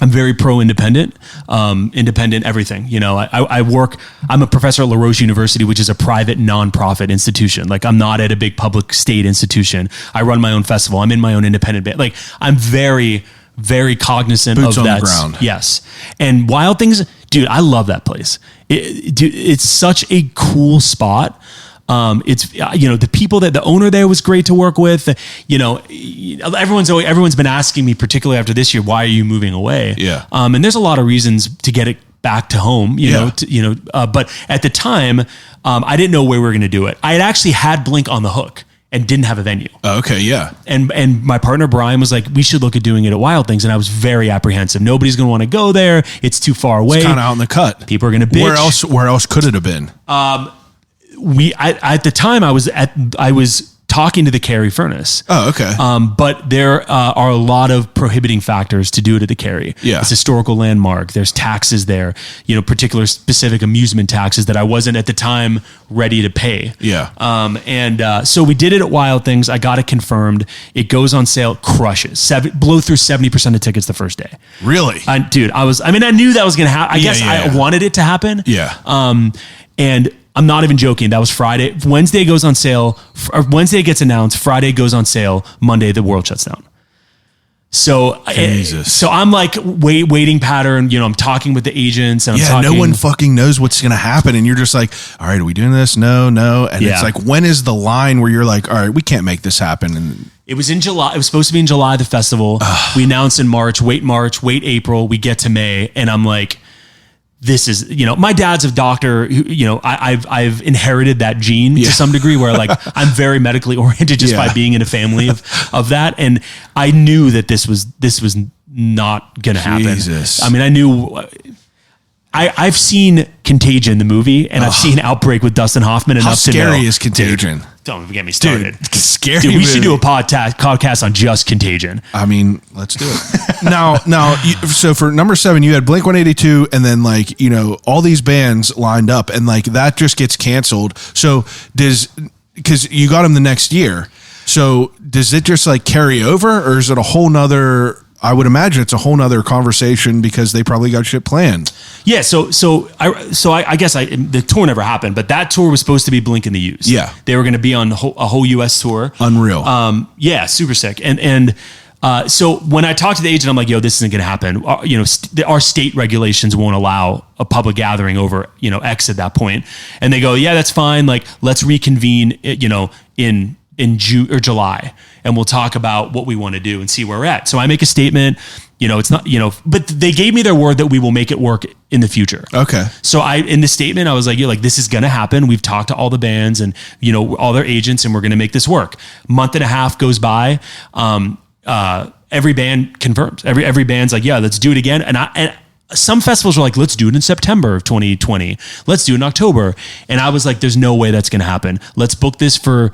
Speaker 4: I'm very pro-independent, independent everything. You know, I'm a professor at La Roche University, which is a private nonprofit institution. Like I'm not at a big public state institution. I run my own festival. I'm in my own independent band. Like I'm very, very cognizant
Speaker 1: Boots
Speaker 4: of
Speaker 1: on the
Speaker 4: that.
Speaker 1: ground.
Speaker 4: Yes. And Wild Things, dude, I love that place. Dude, it's such a cool spot. It's, the people the owner there was great to work with. Everyone's been asking me, particularly after this year, why are you moving away?
Speaker 1: Yeah.
Speaker 4: And there's a lot of reasons to get it back to home, but at the time, I didn't know where we were going to do it. I had actually had Blink on the hook and didn't have a venue.
Speaker 1: Oh, okay. Yeah.
Speaker 4: And my partner, Brian, was like, we should look at doing it at Wild Things. And I was very apprehensive. Nobody's going to want to go there. It's too far away.
Speaker 1: It's kind of out in the cut.
Speaker 4: People are going to bitch.
Speaker 1: Where else could it have been?
Speaker 4: At the time I was talking to the Cary Furnace.
Speaker 1: Oh, okay.
Speaker 4: But there are a lot of prohibiting factors to do it at the Cary.
Speaker 1: Yeah.
Speaker 4: It's a historical landmark. There's taxes there, particular specific amusement taxes that I wasn't at the time ready to pay.
Speaker 1: Yeah.
Speaker 4: So we did it at Wild Things. I got it confirmed. It goes on sale, crushes. Blow through 70% of tickets the first day.
Speaker 1: Really?
Speaker 4: I knew that was going to happen. I wanted it to happen.
Speaker 1: Yeah.
Speaker 4: And I'm not even joking. That was Friday. Wednesday goes on sale. Wednesday gets announced. Friday goes on sale. Monday, the world shuts down. So, so I'm like waiting pattern. I'm talking with the agents, and
Speaker 1: no one fucking knows what's going to happen, and you're just like, all right, are we doing this? No, and it's like, when is the line where you're like, all right, we can't make this happen? And
Speaker 4: it was in July. It was supposed to be in July, the festival. We announced in March. Wait April. We get to May, and I'm like, this is, my dad's a doctor who, I've inherited that gene to some degree where like I'm very medically oriented just by being in a family of that. And I knew that this was not going to happen. I mean, I knew I've seen Contagion, the movie, and I've seen Outbreak with Dustin Hoffman enough to know.
Speaker 1: How scary is Contagion?
Speaker 4: Dude, don't get me started.
Speaker 1: Dude, scary.
Speaker 4: Dude, we should do a podcast on just Contagion.
Speaker 1: I mean, let's do it. Now, so for number 7, you had Blink 182, and then all these bands lined up, and that just gets canceled. So because you got them the next year, so does it just carry over, or is it a whole nother? I would imagine it's a whole nother conversation because they probably got shit planned. Yeah.
Speaker 4: So I guess the tour never happened, but that tour was supposed to be Blink and the Yinz.
Speaker 1: Yeah.
Speaker 4: They were going to be on a whole US tour.
Speaker 1: Unreal.
Speaker 4: Yeah. Super sick. And so when I talked to the agent, I'm like, yo, this isn't going to happen. Our state regulations won't allow a public gathering over, X at that point. And they go, yeah, that's fine. Let's reconvene, in June or July, and we'll talk about what we want to do and see where we're at. So I make a statement, it's not, but they gave me their word that we will make it work in the future.
Speaker 1: Okay.
Speaker 4: So in the statement, I was like, this is going to happen. We've talked to all the bands and, all their agents, and we're going to make this work. Month and a half goes by. Every band confirms. Every band's like, yeah, let's do it again. And some festivals are like, let's do it in September of 2020. Let's do it in October. And I was like, there's no way that's going to happen. Let's book this for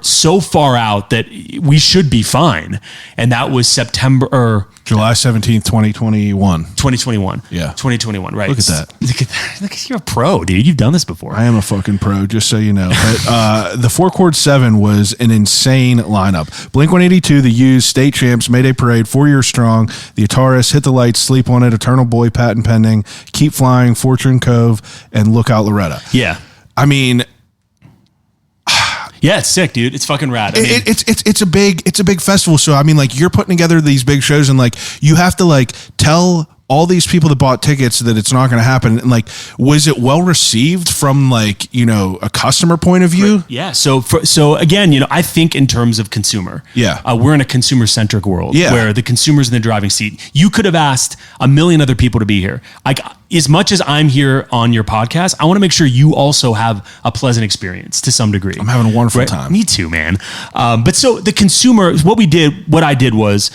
Speaker 4: so far out that we should be fine. And that was
Speaker 1: July 17th, 2021.
Speaker 4: 2021.
Speaker 1: Yeah.
Speaker 4: 2021, right.
Speaker 1: Look at that.
Speaker 4: Look at you're a pro, dude. You've done this before.
Speaker 1: I am a fucking pro, just so you know. But the Four Chord 7 was an insane lineup. Blink 182, the Yinz, State Champs, Mayday Parade, 4 Years Strong, The Ataris, Hit the Lights, Sleep on It, Eternal Boy, Patent Pending, Keep Flying, Fortune Cove, and Lookout Loretta.
Speaker 4: Yeah.
Speaker 1: I mean,
Speaker 4: yeah, it's sick, dude. It's fucking rad.
Speaker 1: It's a big festival. So I mean, you're putting together these big shows, and you have to tell all these people that bought tickets that it's not going to happen. And was it well received from a customer point of view?
Speaker 4: Yeah. So again, I think in terms of consumer.
Speaker 1: Yeah.
Speaker 4: We're in a consumer centric world where the consumer's in the driving seat. You could have asked a million other people to be here. As much as I'm here on your podcast, I want to make sure you also have a pleasant experience to some degree.
Speaker 1: I'm having a wonderful time.
Speaker 4: Me too, man. But so the consumer, what I did was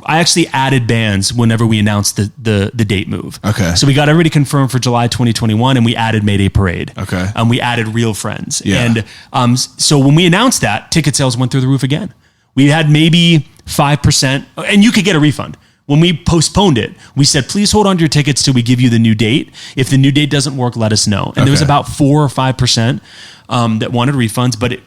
Speaker 4: I actually added bands whenever we announced the date move.
Speaker 1: Okay.
Speaker 4: So we got everybody confirmed for July 2021, and we added Mayday Parade.
Speaker 1: Okay.
Speaker 4: We added Real Friends.
Speaker 1: Yeah.
Speaker 4: And so when we announced that, ticket sales went through the roof again. We had maybe 5%, and you could get a refund. When we postponed it, we said, please hold on to your tickets till we give you the new date. If the new date doesn't work, let us know. And there was about 4 or 5% that wanted refunds, but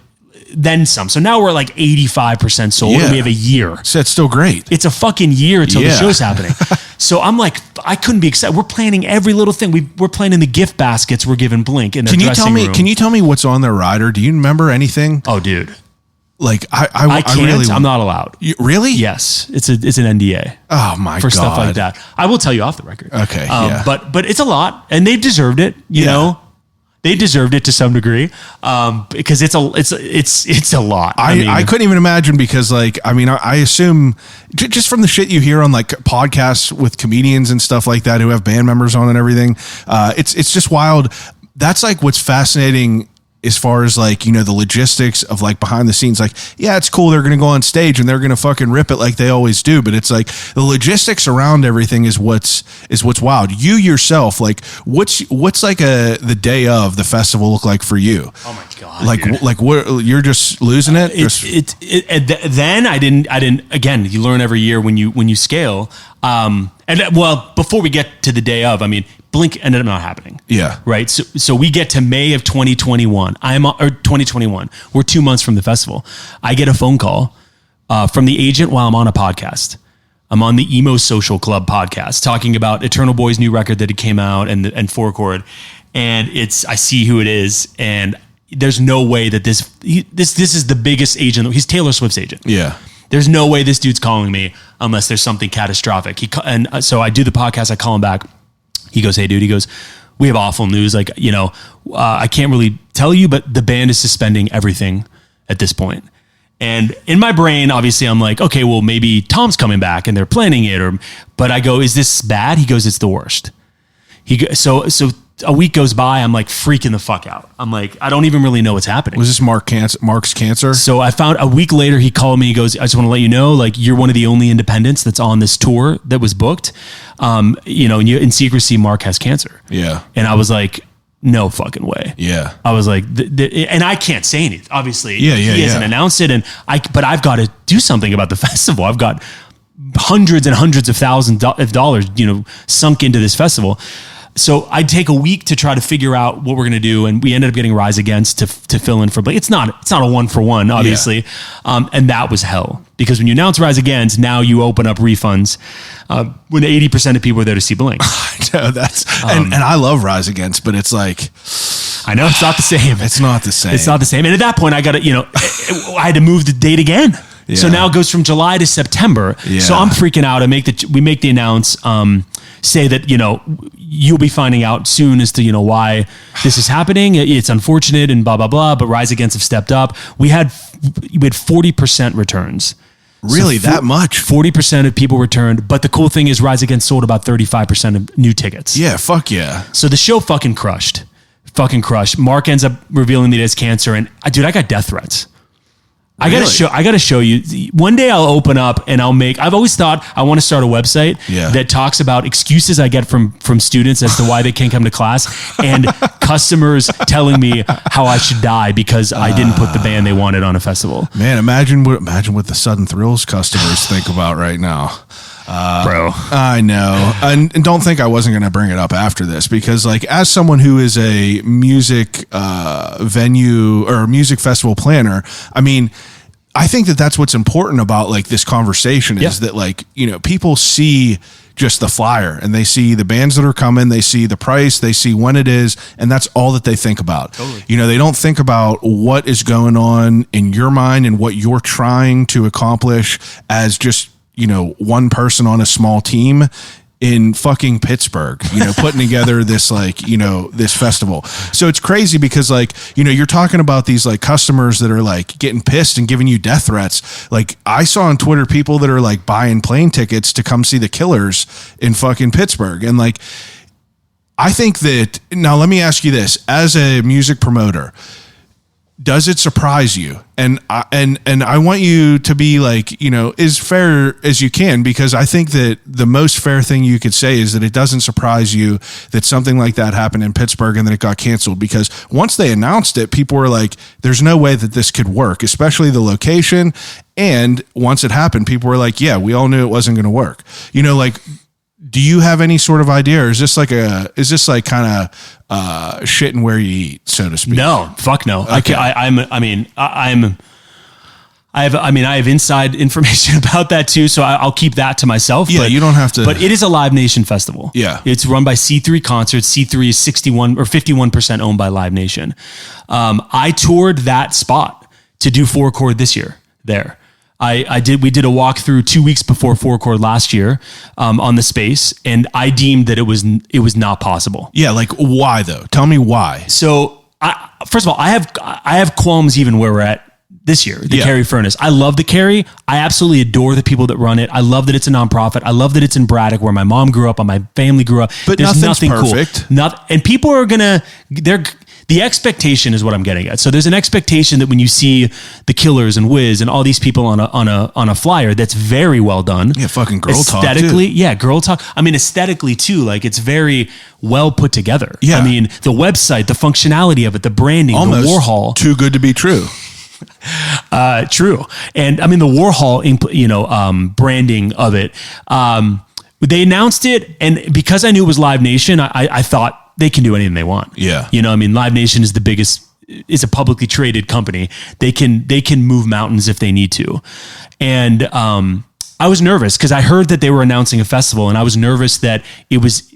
Speaker 4: then some. So now we're 85% sold, and we have a year.
Speaker 1: So that's still great.
Speaker 4: It's a fucking year until the show's happening. So I'm like, I couldn't be excited. We're planning every little thing. We're planning the gift baskets we're giving Blink in their dressing room.
Speaker 1: Can you tell me what's on their rider? Do you remember anything?
Speaker 4: Oh, dude.
Speaker 1: Like
Speaker 4: I can't.
Speaker 1: really,
Speaker 4: I'm not allowed.
Speaker 1: Really?
Speaker 4: Yes, it's an NDA.
Speaker 1: Oh my
Speaker 4: for
Speaker 1: God.
Speaker 4: stuff like that. I will tell you off the record.
Speaker 1: Okay, yeah.
Speaker 4: But it's a lot, and they've deserved it. You know, they deserved it to some degree, because it's a lot.
Speaker 1: I couldn't even imagine because like I assume just from the shit you hear on like podcasts with comedians and stuff like that who have band members on and everything, it's just wild. That's like what's fascinating as far as like, you know, the logistics of like behind the scenes, like, yeah, it's cool. They're going to go on stage and they're going to fucking rip it like they always do. But it's like the logistics around everything is what's wild. You yourself, like what's like the day of the festival look like for you?
Speaker 4: Oh my God.
Speaker 1: Like what, you're just losing it?
Speaker 4: Then I didn't, again, you learn every year when you scale. Before we get to the day of, Blink ended up not happening.
Speaker 1: Yeah.
Speaker 4: Right. So we get to May of 2021. 2021. We're 2 months from the festival. I get a phone call from the agent while I'm on a podcast. I'm on the Emo Social Club podcast talking about Eternal Boy's new record that it came out and Four Chord. And I see who it is, and there's no way that this is the biggest agent. He's Taylor Swift's agent.
Speaker 1: Yeah.
Speaker 4: There's no way this dude's calling me unless there's something catastrophic. So I do the podcast. I call him back. He goes, "Hey, dude." He goes, "We have awful news. Like, I can't really tell you, but the band is suspending everything at this point." And in my brain, obviously, I'm like, okay, well, maybe Tom's coming back and they're planning it. But I go, "Is this bad?" He goes, "It's the worst." So a week goes by. I'm like freaking the fuck out. I'm like, I don't even really know what's happening.
Speaker 1: Was this Mark's cancer?
Speaker 4: So I found a week later, he called me. He goes, "I just want to let you know, like, you're one of the only independents that's on this tour that was booked. And in secrecy, Mark has cancer."
Speaker 1: Yeah.
Speaker 4: And I was like, no fucking way.
Speaker 1: Yeah.
Speaker 4: I was like, and I can't say anything. Obviously,
Speaker 1: he
Speaker 4: hasn't announced it. But I've got to do something about the festival. I've got hundreds and hundreds of thousands of dollars, sunk into this festival. So I'd take a week to try to figure out what we're going to do. And we ended up getting Rise Against to fill in for Blake. It's not a 1-for-1, obviously. Yeah. And that was hell, because when you announce Rise Against, now you open up refunds when 80% of people are there to see Blink.
Speaker 1: I know and I love Rise Against, but it's like,
Speaker 4: I know it's not the same.
Speaker 1: It's not the same.
Speaker 4: It's not the same. And at that point I got to, I had to move the date again. Yeah. So now it goes from July to September. Yeah. So I'm freaking out. We make the announce, say that, you'll be finding out soon as to, why this is happening. It's unfortunate and blah, blah, blah, but Rise Against have stepped up. We had 40% returns.
Speaker 1: Really? So that much?
Speaker 4: 40% of people returned. But the cool thing is Rise Against sold about 35% of new tickets.
Speaker 1: Yeah. Fuck yeah.
Speaker 4: So the show fucking crushed. Mark ends up revealing that he has cancer. And dude, I got death threats. I gotta show you. One day I'll open up and I've always thought I want to start a website that talks about excuses I get from students as to why they can't come to class, and customers telling me how I should die because I didn't put the band they wanted on a festival.
Speaker 1: Man, imagine what the Sudden Thrills customers think about right now.
Speaker 4: Bro,
Speaker 1: I know. And don't think I wasn't going to bring it up after this, because like, as someone who is a music venue or music festival planner, I think that that's what's important about like this conversation is that like, people see just the flyer and they see the bands that are coming, they see the price, they see when it is, and that's all that they think about. Totally. They don't think about what is going on in your mind and what you're trying to accomplish as just, one person on a small team in fucking Pittsburgh, putting together this like, this festival. So it's crazy because like, you're talking about these like customers that are like getting pissed and giving you death threats. Like I saw on Twitter people that are like buying plane tickets to come see the Killers in fucking Pittsburgh. And like, I think that, now let me ask you this, as a music promoter, does it surprise you? And I want you to be like, as fair as you can, because I think that the most fair thing you could say is that it doesn't surprise you that something like that happened in Pittsburgh and then it got canceled, because once they announced it, people were like, there's no way that this could work, especially the location. And once it happened, people were like, yeah, we all knew it wasn't going to work. Do you have any sort of idea, or is this like kind of shitting where you eat, so to speak?
Speaker 4: No, fuck no. Okay. I have inside information about that too, so I'll keep that to myself.
Speaker 1: Yeah, you don't have to.
Speaker 4: But it is a Live Nation festival. Yeah, it's run by C3 Concerts. C3 is 61 or 51% owned by Live Nation. I toured that spot to do Four Chord this year there. We did a walkthrough 2 weeks before Four Chord last year on the space, and I deemed that it was not possible.
Speaker 1: Yeah, like why though? Tell me why.
Speaker 4: So first of all, I have qualms even where we're at this year, the Carry Furnace. I love the Carry. I absolutely adore the people that run it. I love that it's a nonprofit. I love that it's in Braddock, where my mom grew up and my family grew up.
Speaker 1: But
Speaker 4: there's
Speaker 1: nothing perfect.
Speaker 4: Cool. And people are the expectation is what I'm getting at. So there's an expectation that when you see the Killers and Wiz and all these people on a flyer, that's very well done.
Speaker 1: Yeah, fucking girl talk too.
Speaker 4: Aesthetically, yeah, girl talk. I mean, aesthetically too, like it's very well put together.
Speaker 1: Yeah.
Speaker 4: I mean, the website, the functionality of it, the branding,
Speaker 1: almost
Speaker 4: the Warhol.
Speaker 1: Too good to be true.
Speaker 4: True. And I mean, the Warhol, branding of it, they announced it. And because I knew it was Live Nation, I thought they can do anything they want.
Speaker 1: Yeah.
Speaker 4: You know, I mean, Live Nation is is a publicly traded company. They can move mountains if they need to. And, I was nervous because I heard that they were announcing a festival, and I was nervous that it was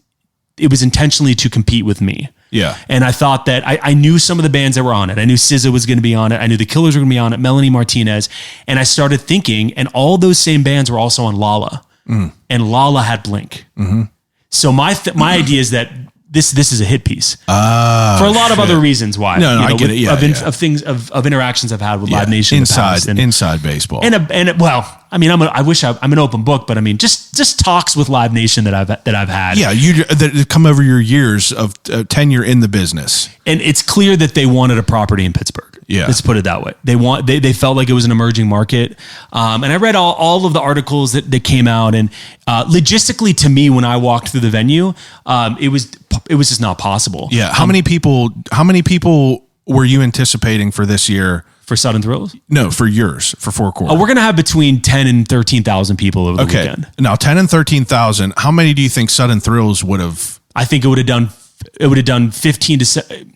Speaker 4: intentionally to compete with me.
Speaker 1: Yeah.
Speaker 4: And I thought that I knew some of the bands that were on it. I knew SZA was going to be on it. I knew the Killers were going to be on it, Melanie Martinez. And I started thinking, and all those same bands were also on Lala. And Lala had Blink. Mm-hmm. So my idea is that this is a hit piece for a lot of other reasons why.
Speaker 1: No, I get it. Yeah,
Speaker 4: of things of interactions I've had with Live Nation
Speaker 1: inside baseball.
Speaker 4: Well, I mean, I'm an open book, but I mean, just talks with Live Nation that I've had.
Speaker 1: Yeah, that come over your years of tenure in the business,
Speaker 4: and it's clear that they wanted a property in Pittsburgh.
Speaker 1: Yeah,
Speaker 4: let's put it that way. They felt like it was an emerging market, and I read all of the articles that came out, and logistically, to me, when I walked through the venue, it was just not possible.
Speaker 1: Yeah, how many people were you anticipating for this year?
Speaker 4: For Sudden Thrills?
Speaker 1: No, for yours, for Four Chord.
Speaker 4: We're going to have between 10 and 13,000 people over the weekend.
Speaker 1: Now, 10 and 13,000, how many do you think Sudden Thrills would have?
Speaker 4: I think it would have done 15 to...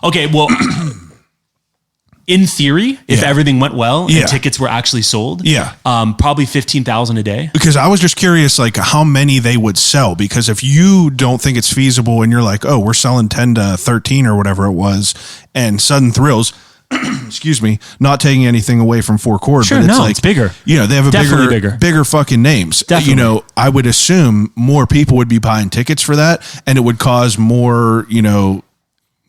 Speaker 4: Okay, well, in theory, if everything went well and tickets were actually sold, probably 15,000 a day.
Speaker 1: Because I was just curious, like, how many they would sell. Because if you don't think it's feasible and you're like, oh, we're selling 10 to 13 or whatever it was, and Sudden Thrills... excuse me, not taking anything away from Four Chord,
Speaker 4: sure,
Speaker 1: but
Speaker 4: it's bigger.
Speaker 1: You know, they have a bigger fucking names.
Speaker 4: Definitely.
Speaker 1: You know, I would assume more people would be buying tickets for that, and it would cause more,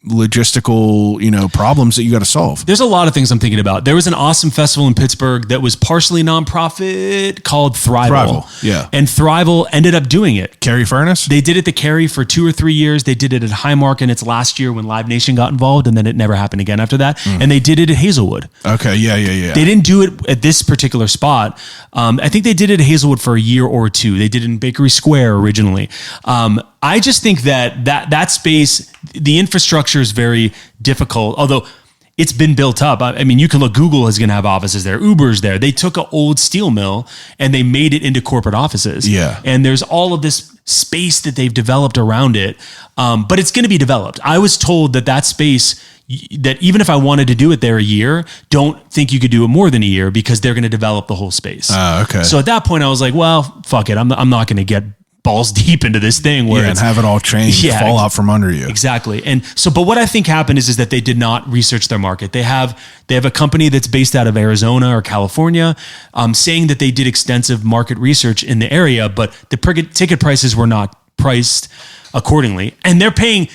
Speaker 1: logistical, problems that you got to solve.
Speaker 4: There's a lot of things I'm thinking about. There was an awesome festival in Pittsburgh that was partially nonprofit called Thrival.
Speaker 1: Yeah.
Speaker 4: And Thrival ended up doing it.
Speaker 1: Carry Furnace?
Speaker 4: They did it the Carry for 2 or 3 years. They did it at Highmark in its last year when Live Nation got involved, and then it never happened again after that. And they did it at Hazelwood.
Speaker 1: Okay, yeah.
Speaker 4: They didn't do it at this particular spot. I think they did it at Hazelwood for a year or two. They did it in Bakery Square originally. I just think that space, the infrastructure is very difficult, although it's been built up. I mean, you can look, Google is going to have offices there. Uber's there. They took an old steel mill and they made it into corporate offices.
Speaker 1: Yeah.
Speaker 4: And there's all of this space that they've developed around it. But it's going to be developed. I was told that space, that even if I wanted to do it there a year, don't think you could do it more than a year because they're going to develop the whole space.
Speaker 1: Okay.
Speaker 4: So at that point I was like, well, fuck it. I'm not going to get balls deep into this thing where
Speaker 1: and have it all change, fall out from under you.
Speaker 4: Exactly. And so, but what I think happened is that they did not research their market. They have a company that's based out of Arizona or California, saying that they did extensive market research in the area, but the ticket prices were not priced accordingly. And they're paying,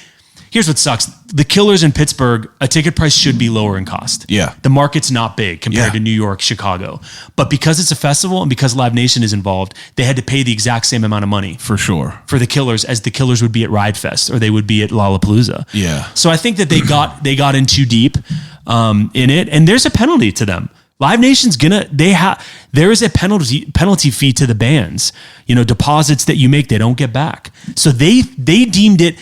Speaker 4: here's what sucks. The Killers in Pittsburgh, a ticket price should be lower in cost.
Speaker 1: Yeah.
Speaker 4: The market's not big compared to New York, Chicago. But because it's a festival and because Live Nation is involved, they had to pay the exact same amount of money.
Speaker 1: For sure.
Speaker 4: For the Killers as the Killers would be at Ride Fest or they would be at Lollapalooza.
Speaker 1: Yeah.
Speaker 4: So I think that they got in too deep in it, and there's a penalty to them. Live Nation's there is a penalty fee to the bands. Deposits that you make, they don't get back. So they deemed it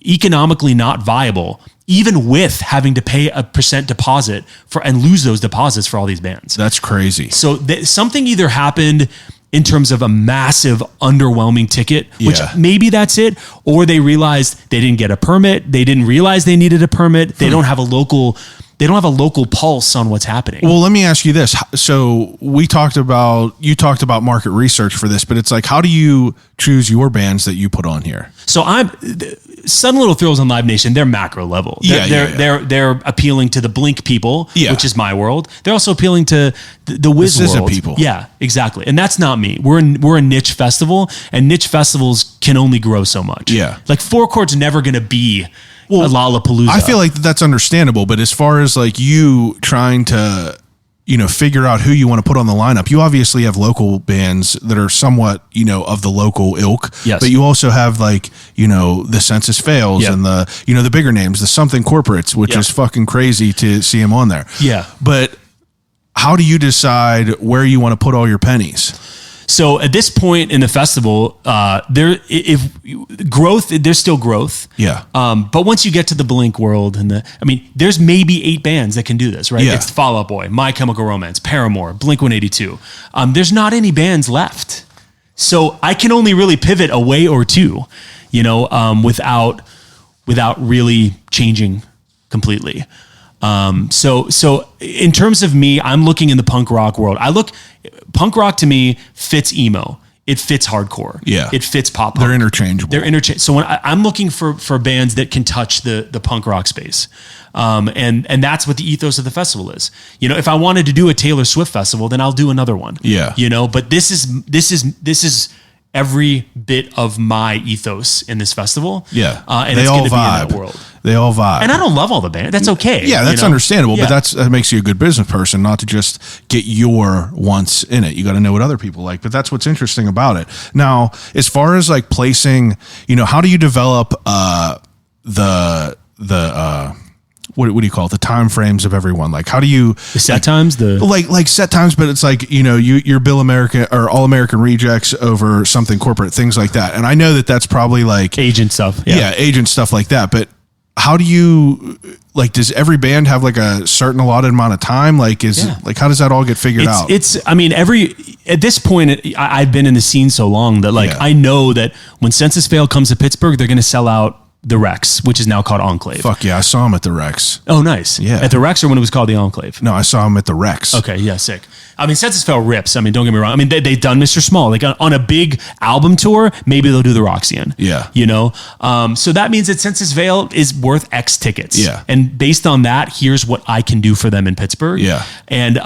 Speaker 4: economically not viable, even with having to pay a % deposit and lose those deposits for all these bands.
Speaker 1: That's crazy.
Speaker 4: So something either happened in terms of a massive underwhelming ticket, which maybe that's it, or they realized they didn't get a permit. They didn't realize they needed a permit. They don't have a local they don't have a local pulse on what's happening.
Speaker 1: Well, let me ask you this. So you talked about market research for this, but it's like, how do you choose your bands that you put on here?
Speaker 4: So Sudden Little Thrills on Live Nation, they're macro level. They're appealing to the Blink people, which is my world. They're also appealing to the Wiz world.
Speaker 1: people.
Speaker 4: Yeah, exactly. And that's not me. We're a niche festival, and niche festivals can only grow so much.
Speaker 1: Yeah.
Speaker 4: Like Four Chord's never going to be a Lollapalooza.
Speaker 1: I feel like that's understandable, but as far as like you trying to, figure out who you want to put on the lineup, you obviously have local bands that are somewhat, of the local ilk.
Speaker 4: Yes.
Speaker 1: But you also have like, the Census Fails and the, the bigger names, the Something Corporates, which is fucking crazy to see them on there.
Speaker 4: Yeah.
Speaker 1: But how do you decide where you want to put all your pennies?
Speaker 4: So at this point in the festival, there's still growth.
Speaker 1: Yeah.
Speaker 4: But once you get to the Blink world there's maybe 8 bands that can do this, right?
Speaker 1: Yeah.
Speaker 4: It's Fall Out Boy, My Chemical Romance, Paramore, Blink-182. There's not any bands left. So I can only really pivot a way or two, without really changing completely. So in terms of me, I'm looking in the punk rock world. Punk rock to me fits emo. It fits hardcore.
Speaker 1: Yeah.
Speaker 4: It fits pop punk.
Speaker 1: They're interchangeable.
Speaker 4: So when I'm looking for bands that can touch the punk rock space. And that's what the ethos of the festival is. If I wanted to do a Taylor Swift festival, then I'll do another one.
Speaker 1: Yeah.
Speaker 4: But this is every bit of my ethos in this festival.
Speaker 1: Yeah.
Speaker 4: And it's going to be in that world.
Speaker 1: They all vibe.
Speaker 4: And I don't love all the bands. That's okay.
Speaker 1: Yeah, that's understandable,
Speaker 4: Yeah.
Speaker 1: but that makes you a good business person, not to just get your wants in it. You got to know what other people like, but that's what's interesting about it. Now, as far as like placing, how do you develop the what do you call it? The time frames of everyone. Like, how do you
Speaker 4: the set times?
Speaker 1: Like set times, but it's like, you're Bill America or All American Rejects over Something Corporate, things like that. And I know that that's probably like
Speaker 4: agent stuff.
Speaker 1: Yeah, agent stuff like that. But how do you does every band have like a certain allotted amount of time? Like, how does that all get figured out?
Speaker 4: At this point, I've been in the scene so long that I know that when Census Fail comes to Pittsburgh, they're going to sell out the Rex, which is now called Enclave.
Speaker 1: Fuck yeah, I saw him at the Rex.
Speaker 4: Oh, nice.
Speaker 1: Yeah.
Speaker 4: At the Rex or when it was called the Enclave?
Speaker 1: No, I saw him at the Rex.
Speaker 4: Okay, yeah, sick. Census Fail rips. Don't get me wrong. They've done Mr. Small. Like on a big album tour, maybe they'll do the Roxy.
Speaker 1: Yeah.
Speaker 4: So that means that Census Fail is worth X tickets.
Speaker 1: Yeah.
Speaker 4: And based on that, here's what I can do for them in Pittsburgh.
Speaker 1: Yeah.
Speaker 4: And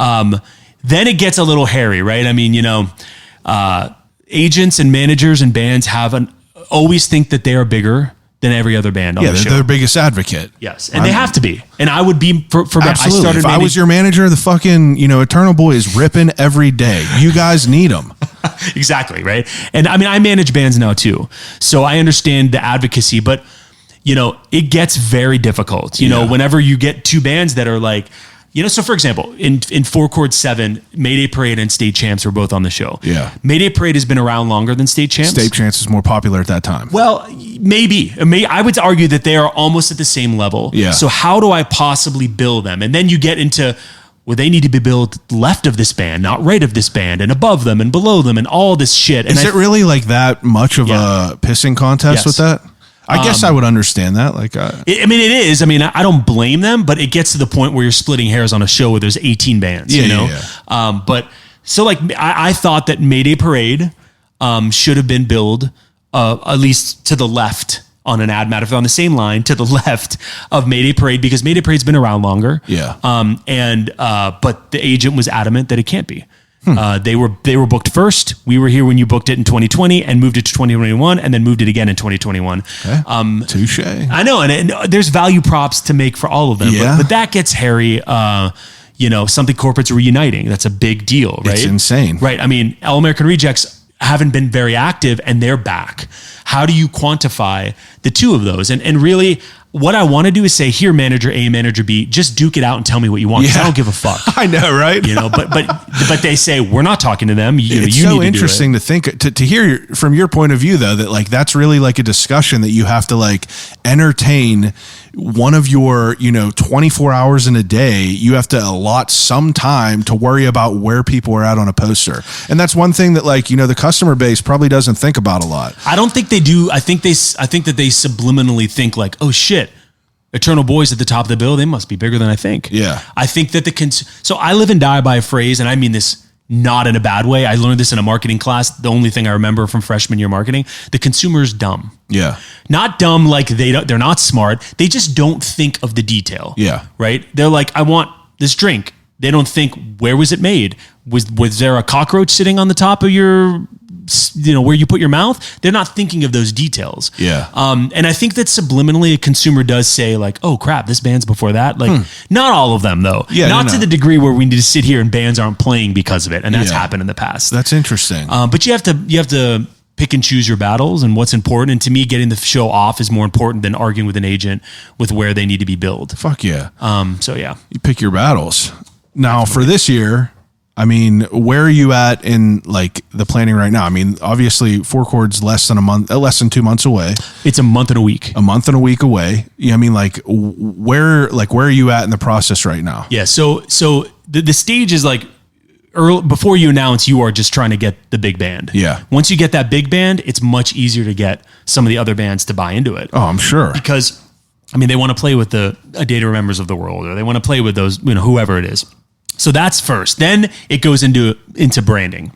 Speaker 4: then it gets a little hairy, right? Agents and managers and bands always think that they are bigger than every other band on the show.
Speaker 1: They're their biggest advocate.
Speaker 4: Yes, and they have to be. And I would be for
Speaker 1: absolutely. If I was your manager, the fucking Eternal Boy is ripping every day. You guys need them.
Speaker 4: Exactly, right? And I manage bands now too, so I understand the advocacy. But it gets very difficult. Whenever you get 2 bands that are like. So for example, in Four Chord 7, Mayday Parade and State Champs were both on the show.
Speaker 1: Yeah.
Speaker 4: Mayday Parade has been around longer than State Champs.
Speaker 1: State Champs is more popular at that time.
Speaker 4: Well, maybe. I would argue that they are almost at the same level.
Speaker 1: Yeah.
Speaker 4: So how do I possibly bill them? And then you get into, they need to be billed left of this band, not right of this band, and above them and below them and all this shit. And
Speaker 1: is it really like that much of a pissing contest with that? I guess I would understand that.
Speaker 4: It is. I don't blame them, but it gets to the point where you're splitting hairs on a show where there's 18 bands,
Speaker 1: Yeah.
Speaker 4: But so I thought that Mayday Parade should have been billed at least to the left on an ad matter on the same line to the left of Mayday Parade because Mayday Parade's been around longer.
Speaker 1: Yeah.
Speaker 4: But the agent was adamant that it can't be. They were booked first. We were here when you booked it in 2020 and moved it to 2021 and then moved it again in 2021.
Speaker 1: Okay. Touche.
Speaker 4: I know. And there's value props to make for all of them,
Speaker 1: Yeah.
Speaker 4: but that gets hairy. Something Corporate's reuniting. That's a big deal, right?
Speaker 1: It's insane.
Speaker 4: Right. All American Rejects haven't been very active and they're back. How do you quantify the 2 of those? And really, what I want to do is say, here, manager A, manager B, just duke it out and tell me what you want. 'Cause I don't give a fuck.
Speaker 1: I know, right?
Speaker 4: But they say we're not talking to them.
Speaker 1: It's so interesting to think to hear from your point of view though that that's really a discussion that you have to entertain. One of your 24 hours in a day, you have to allot some time to worry about where people are at on a poster, and that's one thing that the customer base probably doesn't think about a lot.
Speaker 4: I don't think they do. I think that they subliminally think oh shit. Eternal Boys at the top of the bill, they must be bigger than I think.
Speaker 1: Yeah.
Speaker 4: I think that so I live and die by a phrase, and I mean this not in a bad way. I learned this in a marketing class. The only thing I remember from freshman year marketing, the consumer's dumb.
Speaker 1: Yeah.
Speaker 4: Not dumb like they're not smart. They just don't think of the detail.
Speaker 1: Yeah.
Speaker 4: Right? They're like, I want this drink. They don't think, where was it made? Was there a cockroach sitting on the top of your, where you put your mouth? They're not thinking of those details.
Speaker 1: Yeah.
Speaker 4: And I think that subliminally a consumer does say like, oh crap, this band's before that. Like not all of them though.
Speaker 1: Yeah,
Speaker 4: not to the degree where we need to sit here and bands aren't playing because of it. And that's happened in the past.
Speaker 1: That's interesting.
Speaker 4: But you have to pick and choose your battles and what's important. And to me, getting the show off is more important than arguing with an agent with where they need to be billed.
Speaker 1: Fuck yeah.
Speaker 4: So yeah.
Speaker 1: You pick your battles. Now for this year, I mean, where are you at in like the planning right now? I mean, obviously Four Chord's less than 2 months away.
Speaker 4: It's a month and a week.
Speaker 1: A month and a week away. Yeah, I mean, like where are you at in the process right now?
Speaker 4: Yeah. So the stage is like early, before you announce, you are just trying to get the big band.
Speaker 1: Yeah.
Speaker 4: Once you get that big band, it's much easier to get some of the other bands to buy into it.
Speaker 1: Oh, I'm sure.
Speaker 4: Because I mean, they want to play with A Day to Remembers of the World, or they want to play with those, whoever it is. So that's first. Then it goes into branding.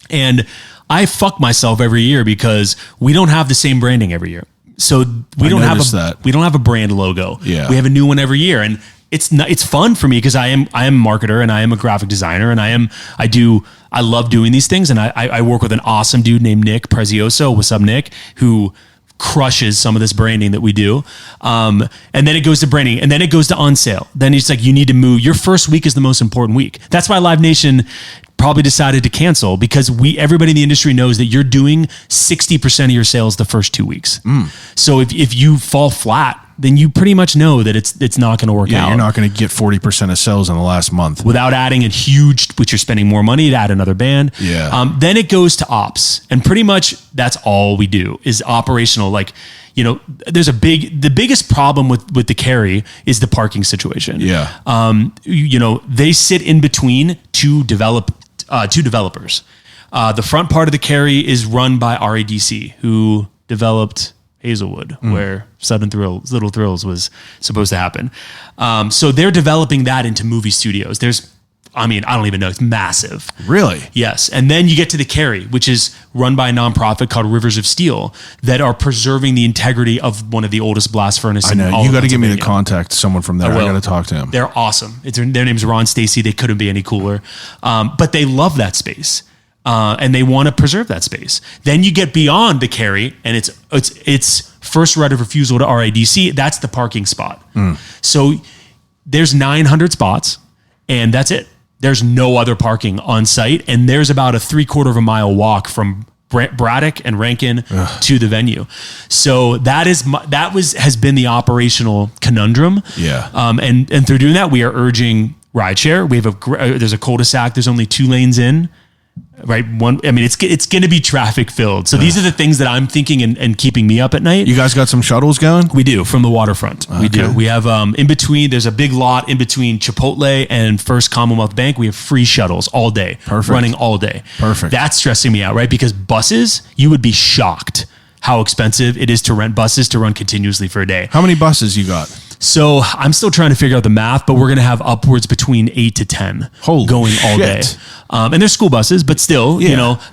Speaker 4: And I fuck myself every year because we don't have the same branding every year. So we don't have a brand logo.
Speaker 1: Yeah.
Speaker 4: We have a new one every year. And it's fun for me because I am a marketer and I am a graphic designer and I love doing these things. And I work with an awesome dude named Nick Prezioso. What's up, Nick? Who crushes some of this branding that we do. And then it goes to branding and then it goes to on sale. Then it's like, you need to move. Your first week is the most important week. That's why Live Nation probably decided to cancel, because everybody in the industry knows that you're doing 60% of your sales the first 2 weeks. So if you fall flat, then you pretty much know that it's not going to work out.
Speaker 1: You're not going to get 40% of sales in the last month.
Speaker 4: Without adding a huge, which you're spending more money to add another band.
Speaker 1: Yeah.
Speaker 4: Then it goes to ops. And pretty much that's all we do is operational. Like, there's the biggest problem with the carry is the parking situation.
Speaker 1: Yeah.
Speaker 4: They sit in between two developers. The front part of the carry is run by RADC, who developed Hazelwood, where Little Thrills was supposed to happen. So they're developing that into movie studios. I don't even know. It's massive.
Speaker 1: Really?
Speaker 4: Yes. And then you get to the carry, which is run by a nonprofit called Rivers of Steel that are preserving the integrity of one of the oldest blast furnaces.
Speaker 1: I know. You got to give me the contact, someone from there. I got to talk to him.
Speaker 4: They're awesome. Their name's Ron Stacy. They couldn't be any cooler. But they love that space. And they want to preserve that space. Then you get beyond the carry, and it's first right of refusal to RADC. That's the parking spot. So there's 900 spots, and that's it. There's no other parking on site, and there's about a 3/4 of a mile walk from Braddock and Rankin to the venue. So has been the operational conundrum.
Speaker 1: Yeah.
Speaker 4: And through doing that, we are urging rideshare. We have there's a cul-de-sac. There's only 2 lanes in. Right. It's going to be traffic filled. So these are the things that I'm thinking and keeping me up at night.
Speaker 1: You guys got some shuttles going?
Speaker 4: We do, from the waterfront. Okay. We do. We have in between, there's a big lot in between Chipotle and First Commonwealth Bank. We have free shuttles all day.
Speaker 1: Perfect.
Speaker 4: Running all day.
Speaker 1: Perfect.
Speaker 4: That's stressing me out, right? Because buses, you would be shocked how expensive it is to rent buses to run continuously for a day.
Speaker 1: How many buses you got?
Speaker 4: So I'm still trying to figure out the math, but we're going to have upwards between 8 to 10 going all day. And they're school buses, but still,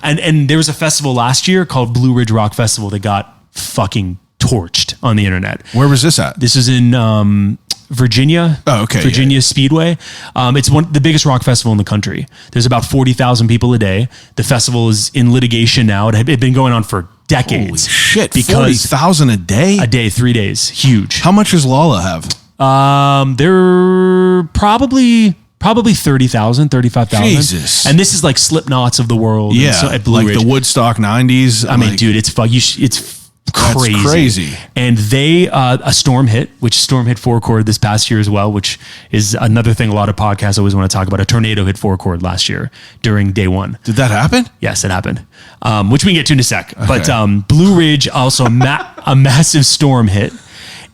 Speaker 4: and there was a festival last year called Blue Ridge Rock Festival that got fucking torched on the internet.
Speaker 1: Where was this at?
Speaker 4: This is in Virginia.
Speaker 1: Oh, okay.
Speaker 4: Virginia Speedway. It's the biggest rock festival in the country. There's about 40,000 people a day. The festival is in litigation now. It had been going on for decades.
Speaker 1: Holy shit. Because 40,000 a day?
Speaker 4: A day, 3 days. Huge.
Speaker 1: How much does Lala have?
Speaker 4: They're probably 30,000, 35,000.
Speaker 1: Jesus.
Speaker 4: And this is like Slipknots of the world.
Speaker 1: Yeah.
Speaker 4: So at Blue
Speaker 1: like
Speaker 4: Ridge.
Speaker 1: the Woodstock 90s.
Speaker 4: I mean, dude, it's crazy.
Speaker 1: That's crazy.
Speaker 4: And a storm hit Four Chord this past year as well, which is another thing a lot of podcasts always want to talk about. A tornado hit Four Chord last year during day one.
Speaker 1: Did that happen?
Speaker 4: Yes, it happened. Which we can get to in a sec. Okay. But Blue Ridge also a massive storm hit,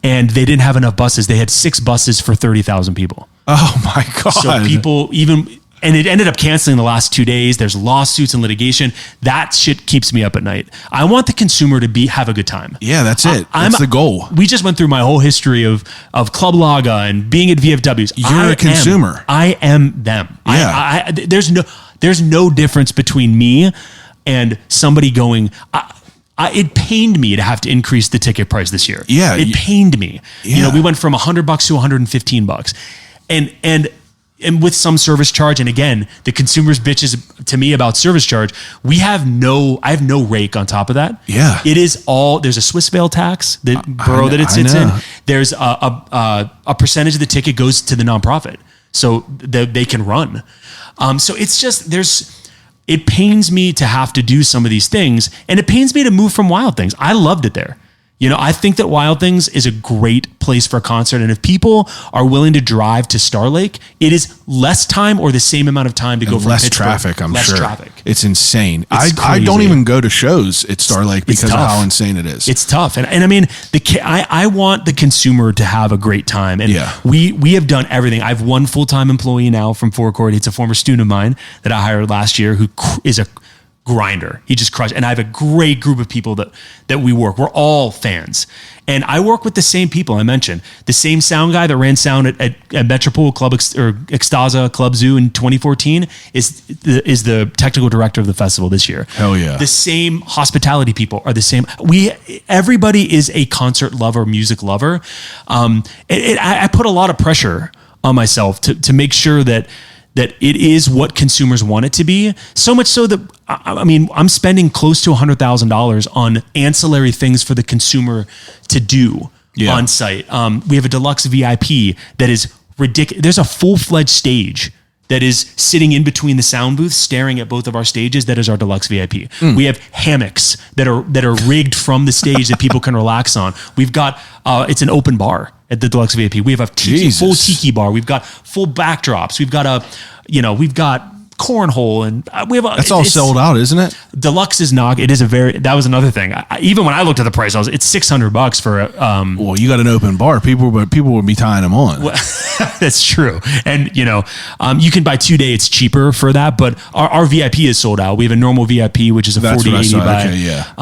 Speaker 4: and they didn't have enough buses. They had 6 buses for 30,000 people.
Speaker 1: Oh my God.
Speaker 4: So people, even and it ended up canceling the last 2 days. There's lawsuits and litigation. That shit keeps me up at night. I want the consumer to have a good time.
Speaker 1: Yeah, that's it. That's the goal.
Speaker 4: We just went through my whole history of Club Laga and being at VFWs.
Speaker 1: You're a consumer.
Speaker 4: I am them.
Speaker 1: Yeah.
Speaker 4: There's no difference between me and somebody going, it pained me to have to increase the ticket price this year.
Speaker 1: Yeah.
Speaker 4: It pained me.
Speaker 1: Yeah.
Speaker 4: We went from $100 to $115. And with some service charge, and again, the consumer's bitches to me about service charge, I have no rake on top of that.
Speaker 1: Yeah.
Speaker 4: It is all, there's a Swiss bail tax, the borough that it sits in. There's a percentage of the ticket goes to the nonprofit so that they can run. So it's just, it pains me to have to do some of these things, and it pains me to move from Wild Things. I loved it there. I think that Wild Things is a great place for a concert. And if people are willing to drive to Star Lake, it is less time or the same amount of time to go from
Speaker 1: less
Speaker 4: Pittsburgh.
Speaker 1: traffic, I'm
Speaker 4: less
Speaker 1: sure.
Speaker 4: traffic.
Speaker 1: It's insane.
Speaker 4: It's
Speaker 1: I don't
Speaker 4: crazy.
Speaker 1: even go to shows at Star Lake because of
Speaker 4: tough.
Speaker 1: how insane it is.
Speaker 4: It's tough. And I mean, I want the consumer to have a great time. And
Speaker 1: Yeah.
Speaker 4: we have done everything. I have one full-time employee now from Four Chord. It's a former student of mine that I hired last year who is a grinder. He just crushed. And I have a great group of people that we work. We're all fans. And I work with the same people I mentioned. The same sound guy that ran sound at Metropole Club or Extaza Club Zoo in 2014 is the technical director of the festival this year.
Speaker 1: Hell yeah.
Speaker 4: The same hospitality people are the same. Everybody is a concert lover, music lover. I put a lot of pressure on myself to make sure that it is what consumers want it to be. So much so that, I'm spending close to $100,000 on ancillary things for the consumer to do on site. We have a deluxe VIP that is ridiculous. There's a full-fledged stage that is sitting in between the sound booths, staring at both of our stages. That is our deluxe VIP. We have hammocks that are rigged from the stage that people can relax on. We've got, it's an open bar at the deluxe VIP. We have a full tiki bar. We've got full backdrops. We've got we've got cornhole, and we have
Speaker 1: That's all sold out, isn't it?
Speaker 4: Deluxe is not. It is that was another thing. Even when I looked at the price, it's $600 for a.
Speaker 1: Well, you got an open bar. People would be tying them on.
Speaker 4: That's true. And you can buy 2-day. It's cheaper for that, but our VIP is sold out. We have a normal VIP, which is a 4080 by.
Speaker 1: Okay, yeah.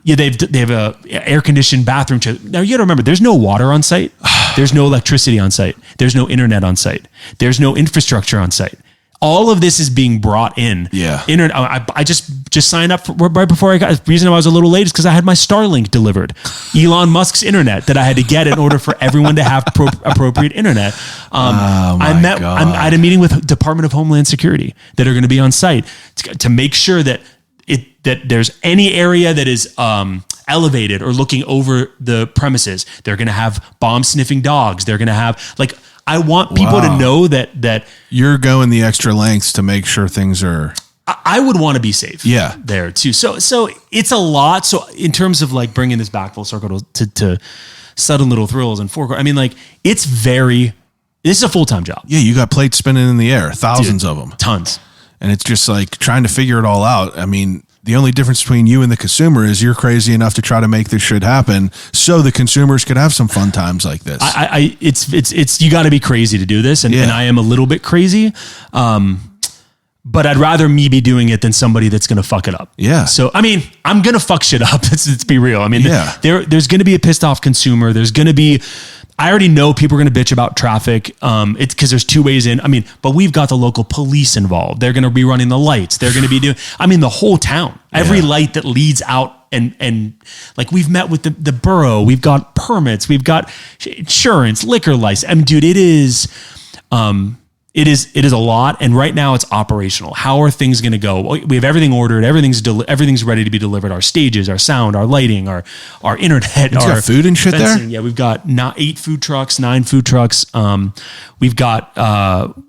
Speaker 4: They have a air conditioned bathroom. Now you got to remember, there's no water on site. There's no electricity on site. There's no internet on site. There's no infrastructure on site. All of this is being brought in.
Speaker 1: Yeah.
Speaker 4: Internet. I just signed up right before I got. The reason I was a little late is because I had my Starlink delivered. Elon Musk's internet that I had to get in order for everyone to have appropriate internet. I had a meeting with Department of Homeland Security that are going to be on site to make sure that there's any area that is elevated or looking over the premises. They're going to have bomb sniffing dogs. They're going to have I want people to know that
Speaker 1: you're going the extra lengths to make sure things are.
Speaker 4: I would want to be safe.
Speaker 1: Yeah.
Speaker 4: There too. So it's a lot. So in terms of bringing this back full circle to Sudden Little Thrills and Four Chord, this is a full-time job.
Speaker 1: Yeah. You got plates spinning in the air, thousands of them.
Speaker 4: Tons.
Speaker 1: And it's just trying to figure it all out. The only difference between you and the consumer is you're crazy enough to try to make this shit happen so the consumers could have some fun times like this.
Speaker 4: It's you got to be crazy to do this, and I am a little bit crazy, but I'd rather me be doing it than somebody that's going to fuck it up.
Speaker 1: Yeah.
Speaker 4: So I'm going to fuck shit up. Let's be real. There's going to be a pissed off consumer. There's going to be. I already know people are going to bitch about traffic. It's because there's two ways in. But we've got the local police involved. They're going to be running the lights. They're going to be doing, the whole town, every light that leads out. And we've met with the borough. We've got permits. We've got insurance, liquor license. Dude, it is a lot. And right now it's operational. How are things going to go? We have everything ordered. Everything's ready to be delivered. Our stages, our sound, our lighting, our internet.
Speaker 1: It's got food and shit
Speaker 4: fencing.
Speaker 1: there?
Speaker 4: Yeah, we've got 8 food trucks, 9 food trucks. We've got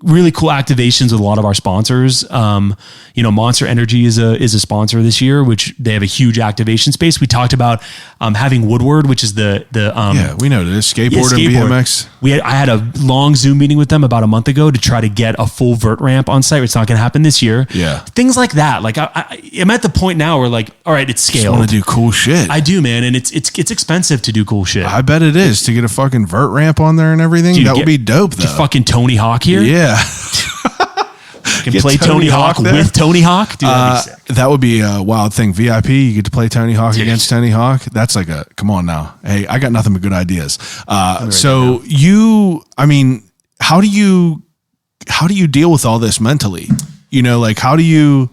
Speaker 4: really cool activations with a lot of our sponsors. Monster Energy is a sponsor this year, which they have a huge activation space. We talked about having Woodward, which is the
Speaker 1: we know this skateboard and BMX.
Speaker 4: I had a long Zoom meeting with them about a month ago to try to get a full vert ramp on site. It's not going to happen this year.
Speaker 1: Yeah,
Speaker 4: things like that. I'm at the point now where all right, it's scaled.
Speaker 1: Just want to do cool shit.
Speaker 4: I do, man, and it's expensive to do cool shit.
Speaker 1: I bet it is to get a fucking vert ramp on there and everything. Dude, that would be dope, though.
Speaker 4: Fucking Tony Hawk here.
Speaker 1: Yeah.
Speaker 4: can
Speaker 1: Get
Speaker 4: play Tony Hawk
Speaker 1: there.
Speaker 4: with Tony Hawk. Dude, that'd be sick.
Speaker 1: That would be a wild thing. VIP, you get to play Tony Hawk against Tony Hawk. That's like come on now. Hey, I got nothing but good ideas. So I mean, how do you deal with all this mentally? You know, like how do you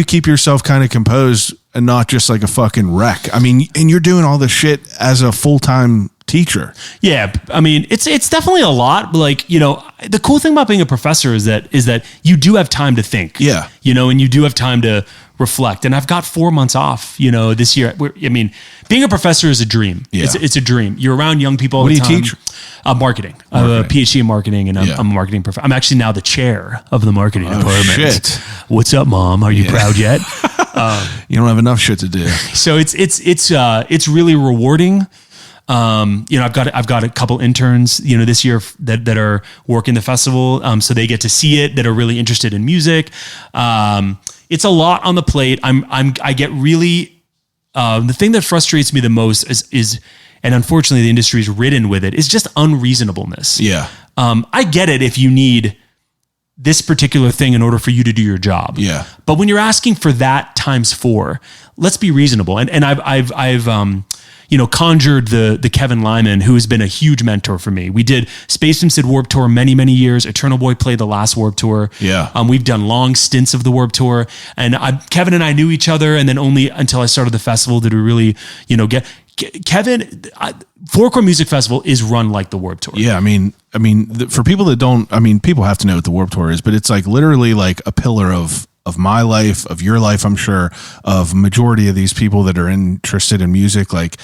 Speaker 1: keep yourself kind of composed and not just like a fucking wreck? I mean, and you're doing all this shit as a full-time teacher.
Speaker 4: Yeah, I mean, it's definitely a lot. But like, you know, the cool thing about being a professor is that you do have time to think.
Speaker 1: Yeah,
Speaker 4: you know, and you do have time to reflect. And I've got 4 months off. You know, this year. I mean, being a professor is a dream.
Speaker 1: Yeah.
Speaker 4: It's a dream. You're around young people all
Speaker 1: What
Speaker 4: the
Speaker 1: do
Speaker 4: time.
Speaker 1: you teach?
Speaker 4: Marketing. I have a PhD in marketing, and I'm a marketing professor. I'm actually now the chair of the marketing department.
Speaker 1: Shit.
Speaker 4: What's up, Mom? Are you proud yet?
Speaker 1: You don't have enough shit to do.
Speaker 4: So it's really rewarding. You know, I've got a couple interns, you know, this year that are working the festival. So they get to see it, that are really interested in music. It's a lot on the plate. I get really, the thing that frustrates me the most is, and unfortunately the industry is ridden with it, is just unreasonableness.
Speaker 1: Yeah.
Speaker 4: I get it if you need this particular thing in order for you to do your job.
Speaker 1: Yeah.
Speaker 4: But when you're asking for that times 4, let's be reasonable. And I've you know, conjured the Kevin Lyman, who has been a huge mentor for me. We did Spacepimps did Warped Tour many, many years. Eternal Boy played the last Warped Tour.
Speaker 1: Yeah.
Speaker 4: We've done long stints of the Warped Tour, and Kevin and I knew each other, and then only until I started the festival did we really, you know, get Kevin. Four Chord Music Festival is run like the Warped Tour.
Speaker 1: Yeah, I mean, for people that don't, I mean, people have to know what the Warped Tour is, but it's like literally like a pillar of my life, of your life, I'm sure, of majority of these people that are interested in music. Like,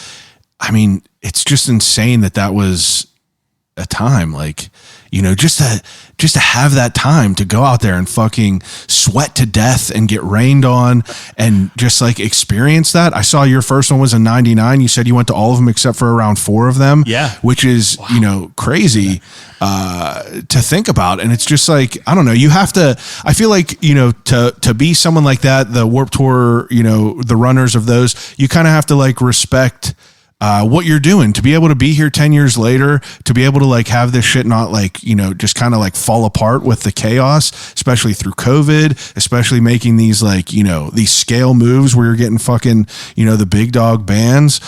Speaker 1: I mean, it's just insane that was a time, like, you know, just to have that time to go out there and fucking sweat to death and get rained on and just like experience that. I saw your first one was in 99. You said you went to all of them except for around 4 of them.
Speaker 4: Yeah.
Speaker 1: Which is, you know, crazy to think about. And it's just like, I don't know, you have to, I feel like, you know, to be someone like that, the Warped Tour, you know, the runners of those, you kind of have to like respect what you're doing, to be able to be here 10 years later, to be able to like have this shit not like, you know, just kind of like fall apart with the chaos, especially through COVID, especially making these like, you know, these scale moves where you're getting fucking, you know, the big dog bands.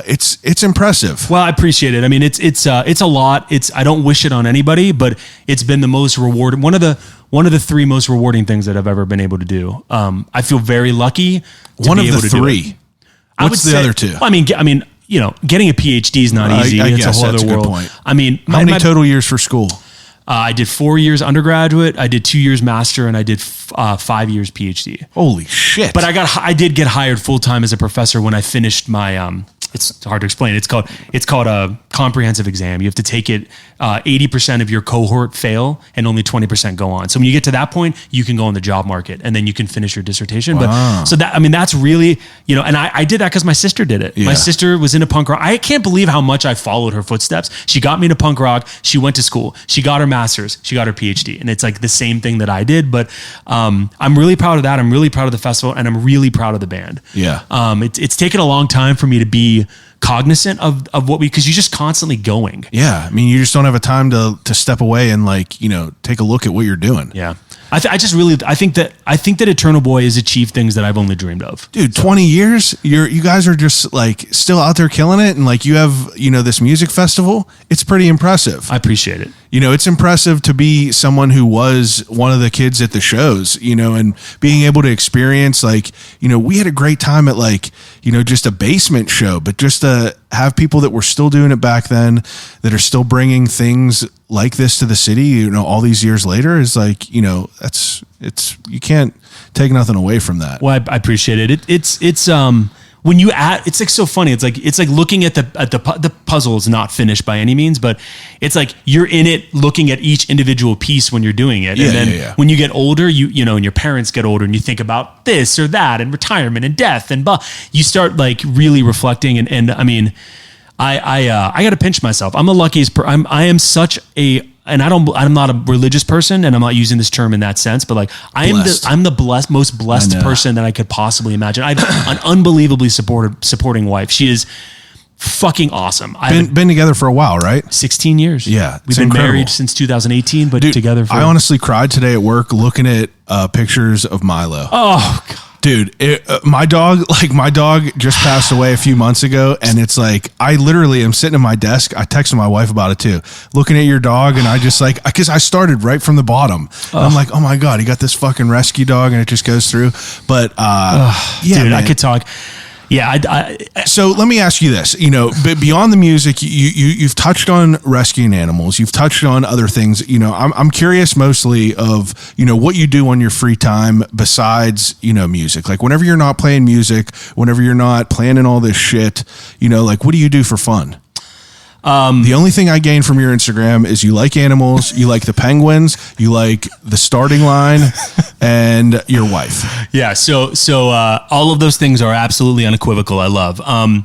Speaker 1: It's impressive.
Speaker 4: Well, I appreciate it. I mean, it's a lot. I don't wish it on anybody, but it's been the most rewarding. One of the 3 most rewarding things that I've ever been able to do. I feel very lucky.
Speaker 1: One of the 3. What's the other 2?
Speaker 4: I mean, you know, getting a PhD is not easy.
Speaker 1: I
Speaker 4: It's
Speaker 1: guess
Speaker 4: a whole
Speaker 1: that's
Speaker 4: other
Speaker 1: a good
Speaker 4: world.
Speaker 1: point.
Speaker 4: I mean,
Speaker 1: how many total years for school?
Speaker 4: I did 4 years undergraduate. I did 2 years master, and I did 5 years PhD.
Speaker 1: Holy shit!
Speaker 4: But I did get hired full time as a professor when I finished my. It's hard to explain. It's called a comprehensive exam. You have to take it. 80% of your cohort fail, and only 20% go on. So when you get to that point, you can go on the job market, and then you can finish your dissertation.
Speaker 1: Wow.
Speaker 4: But so that, I mean, that's really, you know, and I did that because my sister did it.
Speaker 1: Yeah.
Speaker 4: My sister was into punk rock. I can't believe how much I followed her footsteps. She got me into punk rock. She went to school. She got her master's. She got her PhD, and it's like the same thing that I did. But I'm really proud of that. I'm really proud of the festival, and I'm really proud of the band.
Speaker 1: Yeah.
Speaker 4: It's taken a long time for me to be cognizant of what because you're just constantly going.
Speaker 1: Yeah. I mean, you just don't have a time to step away and like, you know, take a look at what you're doing.
Speaker 4: Yeah. I think that Eternal Boy has achieved things that I've only dreamed of.
Speaker 1: Dude, 20 years, you guys are just like still out there killing it. And like you have, you know, this music festival. It's pretty impressive.
Speaker 4: I appreciate it.
Speaker 1: You know, it's impressive to be someone who was one of the kids at the shows, you know, and being able to experience like, you know, we had a great time at like, you know, just a basement show, but just to have people that were still doing it back then that are still bringing things like this to the city, you know, all these years later is like, you know, you can't take nothing away from that.
Speaker 4: Well, I appreciate it. It's when you add, it's like so funny. It's like looking at the puzzle is not finished by any means, but it's like you're in it looking at each individual piece when you're doing it. And then when you get older, you know, and your parents get older and you think about this or that and retirement and death and you start like really reflecting. And I mean, I got to pinch myself. I'm the luckiest. I am such a, and I'm not a religious person, and I'm not using this term in that sense, but like I'm the most blessed person that I could possibly imagine. I have an unbelievably supporting wife. She is fucking awesome. I've
Speaker 1: Been together for a while, right?
Speaker 4: 16 years.
Speaker 1: Yeah,
Speaker 4: we've
Speaker 1: it's
Speaker 4: been
Speaker 1: incredible.
Speaker 4: married since 2018, but
Speaker 1: Dude,
Speaker 4: together for
Speaker 1: I honestly cried today at work looking at pictures of Milo.
Speaker 4: oh God.
Speaker 1: Dude, my dog just passed away a few months ago, and it's like I literally am sitting at my desk. I texted my wife about it too, looking at your dog, and I just like because I started right from the bottom. And I'm like, oh my God, he got this fucking rescue dog, and it just goes through. But yeah,
Speaker 4: Dude,
Speaker 1: man.
Speaker 4: I could talk. Yeah,
Speaker 1: So let me ask you this: beyond the music, you've touched on rescuing animals, you've touched on other things. I'm curious mostly of what you do on your free time besides music. Like whenever you're not playing music, whenever you're not planning all this shit, like what do you do for fun? The only thing I gain from your Instagram is you like animals, you like the Penguins, you like the starting line, and your wife.
Speaker 4: yeah. So all of those things are absolutely unequivocal. I love. I mean,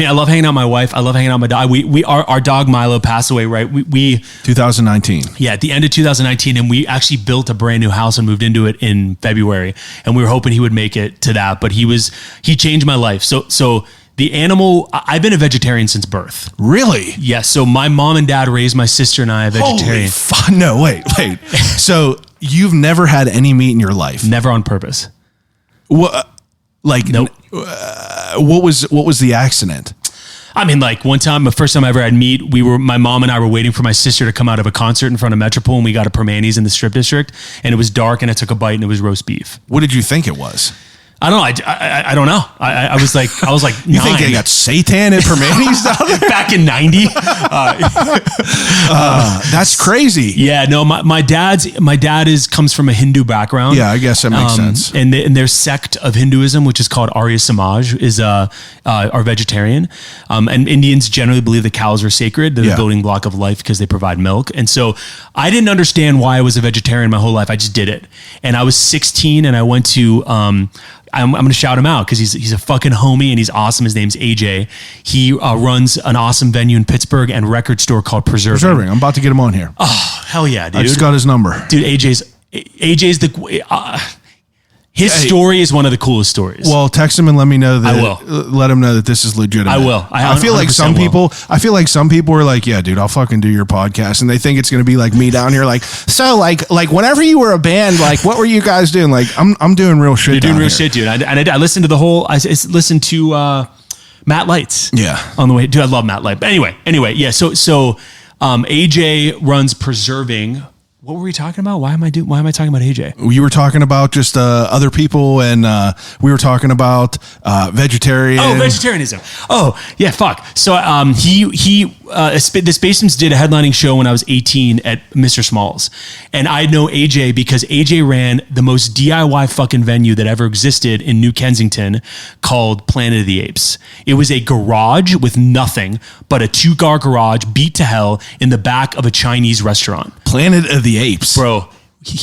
Speaker 4: I love hanging out with my wife. I love hanging out with my dog. Our dog Milo passed away, right? We
Speaker 1: 2019.
Speaker 4: Yeah, at the end of 2019, and we actually built a brand new house and moved into it in February. And we were hoping he would make it to that, but he changed my life. So the animal, I've been a vegetarian since birth.
Speaker 1: Really?
Speaker 4: Yes. So my mom and dad raised my sister and I a vegetarian.
Speaker 1: No, wait. So you've never had any meat in your life?
Speaker 4: Never on purpose.
Speaker 1: What? Like,
Speaker 4: Nope.
Speaker 1: What was the accident?
Speaker 4: I mean, like one time, the first time I ever had meat, my mom and I were waiting for my sister to come out of a concert in front of Metropole, and we got a Permanis in the Strip District, and it was dark, and I took a bite, and it was roast beef.
Speaker 1: What did you think it was?
Speaker 4: I don't know. I don't know. I was like
Speaker 1: You
Speaker 4: 9.
Speaker 1: think they got seitan and Permanis down there?
Speaker 4: Back in 90.
Speaker 1: That's crazy.
Speaker 4: Yeah, no, my dad comes from a Hindu background.
Speaker 1: Yeah, I guess that makes sense.
Speaker 4: And their sect of Hinduism, which is called Arya Samaj, are vegetarian. And Indians generally believe the cows are sacred. They're the building block of life because they provide milk. And so I didn't understand why I was a vegetarian my whole life. I just did it. And I was 16 and I went to I'm going to shout him out because he's a fucking homie and he's awesome. His name's AJ. He runs an awesome venue in Pittsburgh and record store called Preserving.
Speaker 1: I'm about to get him on here.
Speaker 4: Oh, hell yeah, dude.
Speaker 1: I just got his number.
Speaker 4: Dude, AJ's his story is one of the coolest stories.
Speaker 1: Well, text him and let me know that.
Speaker 4: I will.
Speaker 1: Let him know that this is legitimate.
Speaker 4: I will.
Speaker 1: I feel like some
Speaker 4: 100% will.
Speaker 1: people. I feel like some people are like, "Yeah, dude, I'll fucking do your podcast," and they think it's going to be like me down here, like, so, like whenever you were a band, like, what were you guys doing? Like, I'm doing real shit.
Speaker 4: You're doing
Speaker 1: down
Speaker 4: real
Speaker 1: here.
Speaker 4: shit, dude. I listened to the whole. I listened to Matt Lights.
Speaker 1: Yeah.
Speaker 4: On the way, dude, I love Matt Light. But anyway, yeah. So AJ runs Preserving. What were we talking about? Why am I talking about AJ?
Speaker 1: You were talking about just other people, and we were talking about vegetarian.
Speaker 4: Oh, vegetarianism. Oh, yeah, fuck. So the Spacepimps did a headlining show when I was 18 at Mr. Smalls. And I know AJ because AJ ran the most DIY fucking venue that ever existed in New Kensington called Planet of the Apes. It was a garage with nothing but a 2-car garage beat to hell in the back of a Chinese restaurant.
Speaker 1: Planet of the Apes.
Speaker 4: Bro, the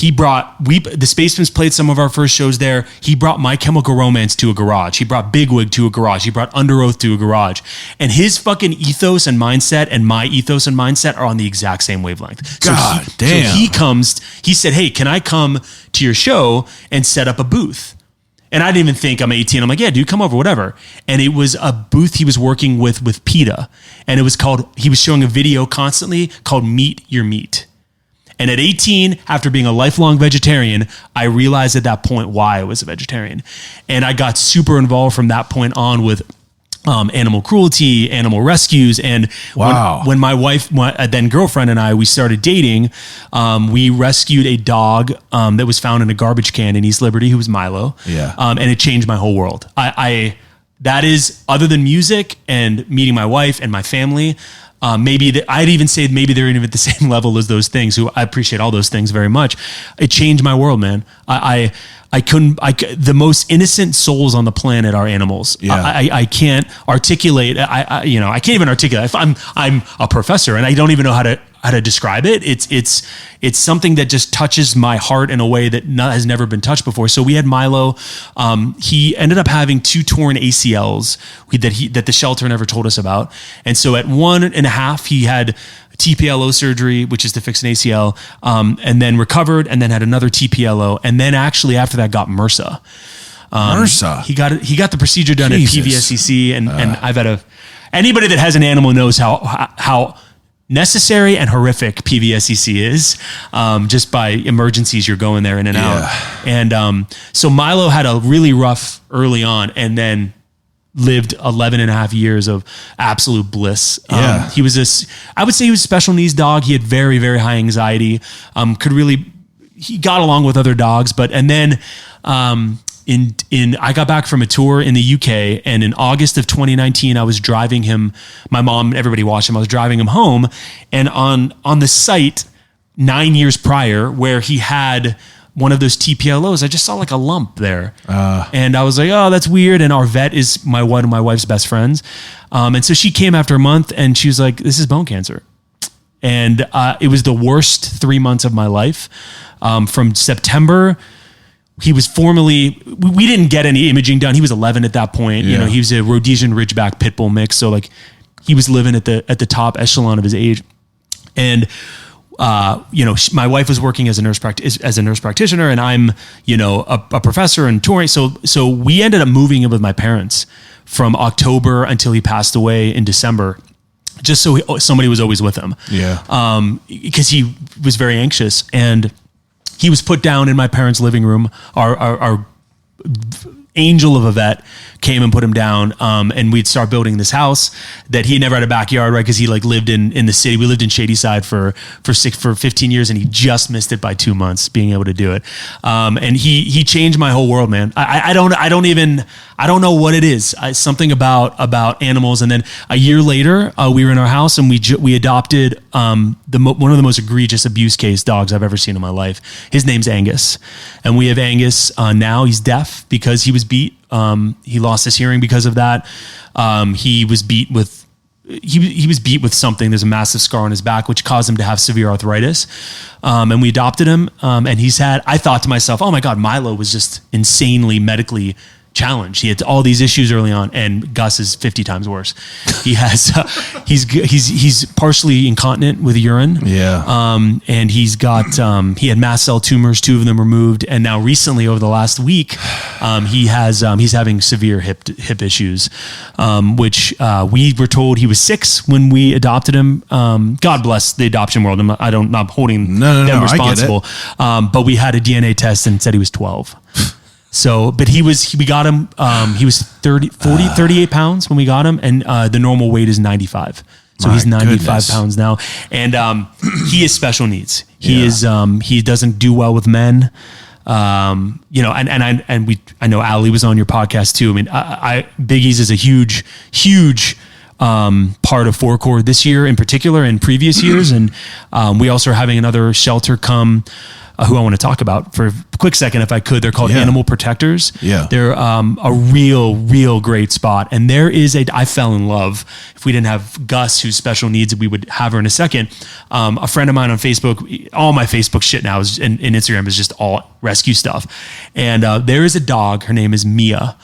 Speaker 4: Spacepimps played some of our first shows there. He brought My Chemical Romance to a garage. He brought Bigwig to a garage. He brought Under Oath to a garage. And his fucking ethos and mindset and my ethos and mindset are on the exact same wavelength.
Speaker 1: God damn.
Speaker 4: So he said, hey, can I come to your show and set up a booth? And I didn't even think I'm 18. I'm like, yeah, dude, come over, whatever. And it was a booth he was working with PETA. And it was he was showing a video constantly called Meet Your Meat. And at 18, after being a lifelong vegetarian, I realized at that point why I was a vegetarian. And I got super involved from that point on with animal cruelty, animal rescues. And when my wife, then girlfriend we started dating, we rescued a dog that was found in a garbage can in East Liberty, who was Milo.
Speaker 1: Yeah.
Speaker 4: And it changed my whole world. That is, other than music and meeting my wife and my family, I'd even say maybe they're even at the same level as those things, who I appreciate all those things very much. It changed my world, man. The most innocent souls on the planet are animals.
Speaker 1: Yeah.
Speaker 4: I can't articulate. I can't even articulate. I'm a professor and I don't even know how to describe it. It's something that just touches my heart in a way that has never been touched before. So we had Milo. He ended up having 2 torn ACLs that the shelter never told us about. And so at 1.5, he had TPLO surgery, which is to fix an ACL, and then recovered, and then had another TPLO, and then actually after that got MRSA.
Speaker 1: MRSA.
Speaker 4: He got the procedure done
Speaker 1: Jesus.
Speaker 4: at PVSCC, and I've had anybody that has an animal knows how necessary and horrific PVSCC is. Just by emergencies, you're going there in and out. And so Milo had a really rough early on, and then lived 11 and a half years of absolute bliss. He was I would say he was a special needs dog. He had very, very high anxiety. He got along with other dogs, and then I got back from a tour in the UK, and in August of 2019, I was driving him, my mom, everybody watched him. I was driving him home, and on the site 9 years prior, where he had one of those TPLOs, I just saw like a lump there. And I was like, oh, that's weird. And our vet is one of my wife's best friends. And so she came after a month, and she was like, this is bone cancer. And it was the worst 3 months of my life. From September, he was we didn't get any imaging done. He was 11 at that point.
Speaker 1: Yeah.
Speaker 4: He was a Rhodesian Ridgeback pit bull mix. So like he was living at the top echelon of his age. And my wife was working as a nurse practitioner, and I'm, a professor and touring. So we ended up moving in with my parents from October until he passed away in December, just so somebody was always with him. Yeah. Because he was very anxious, and he was put down in my parents' living room. Our angel of a vet came and put him down, and we'd start building this house that he never had a backyard, right? Because he lived in the city. We lived in Shadyside for 15 years, and he just missed it by 2 months being able to do it. And he changed my whole world, man. I don't know what it is. Something about animals. And then a year later, we were in our house, and we adopted one of the most egregious abuse case dogs I've ever seen in my life. His name's Angus, and we have Angus now. He's deaf because he was beat. He lost his hearing because of that. He was beat with something. There's a massive scar on his back, which caused him to have severe arthritis. And we adopted him. And I thought to myself, oh my God, Milo was just insanely medically challenged. He had all these issues early on, and Gus is 50 times worse. He has, he's partially incontinent with urine. Yeah. And he had mast cell tumors, 2 of them removed. And now recently, over the last week, he's having severe hip issues, which we were told he was 6 when we adopted him. God bless the adoption world. I'm not holding them responsible. But we had a DNA test and said he was 12. So, but we got him, he was 38 pounds when we got him, and the normal weight is 95. So he's 95 pounds now. And he is special needs. He doesn't do well with men. I know Ali was on your podcast too. I mean, Biggie's is a huge part of Four Chord this year in particular, and previous years. And we also are having another shelter come, who I want to talk about for a quick second, if I could. They're called Animal Protectors. Yeah. They're a real great spot. And I fell in love. If we didn't have Gus, who's special needs, we would have her in a second. A friend of mine on Facebook, all my Facebook shit now is, and Instagram is just all rescue stuff. And there is a dog, her name is Mia,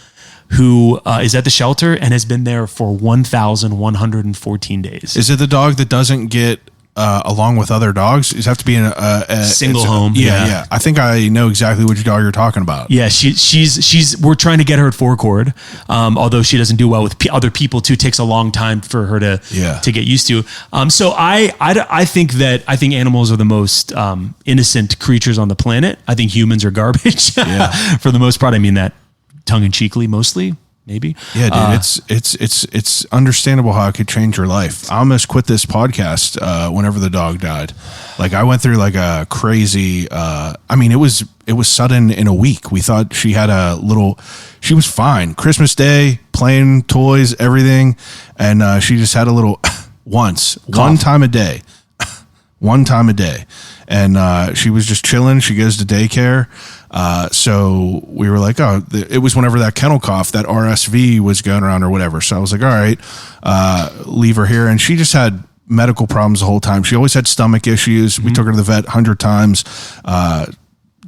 Speaker 4: who is at the shelter and has been there for 1,114 days.
Speaker 1: Is it the dog that doesn't get along with other dogs? You have to be in a
Speaker 4: single home.
Speaker 1: Yeah. I think I know exactly which dog you're talking about.
Speaker 4: Yeah, we're trying to get her at Four Chord, although she doesn't do well with other people too. It takes a long time for her to get used to. So I think animals are the most innocent creatures on the planet. I think humans are garbage for the most part. I mean that tongue in cheekly, mostly. Maybe. Yeah, dude, it's understandable how it could change your life. I almost quit this podcast whenever the dog died. Like, I went through like a crazy, it was sudden in a week. We thought she was fine. Christmas Day, playing toys, everything. And she just had a little one time a day. And she was just chilling. She goes to daycare. So we were like, it was whenever that kennel cough, that RSV was going around or whatever. So I was like, all right, leave her here. And she just had medical problems the whole time. She always had stomach issues. We took her to the vet 100 times,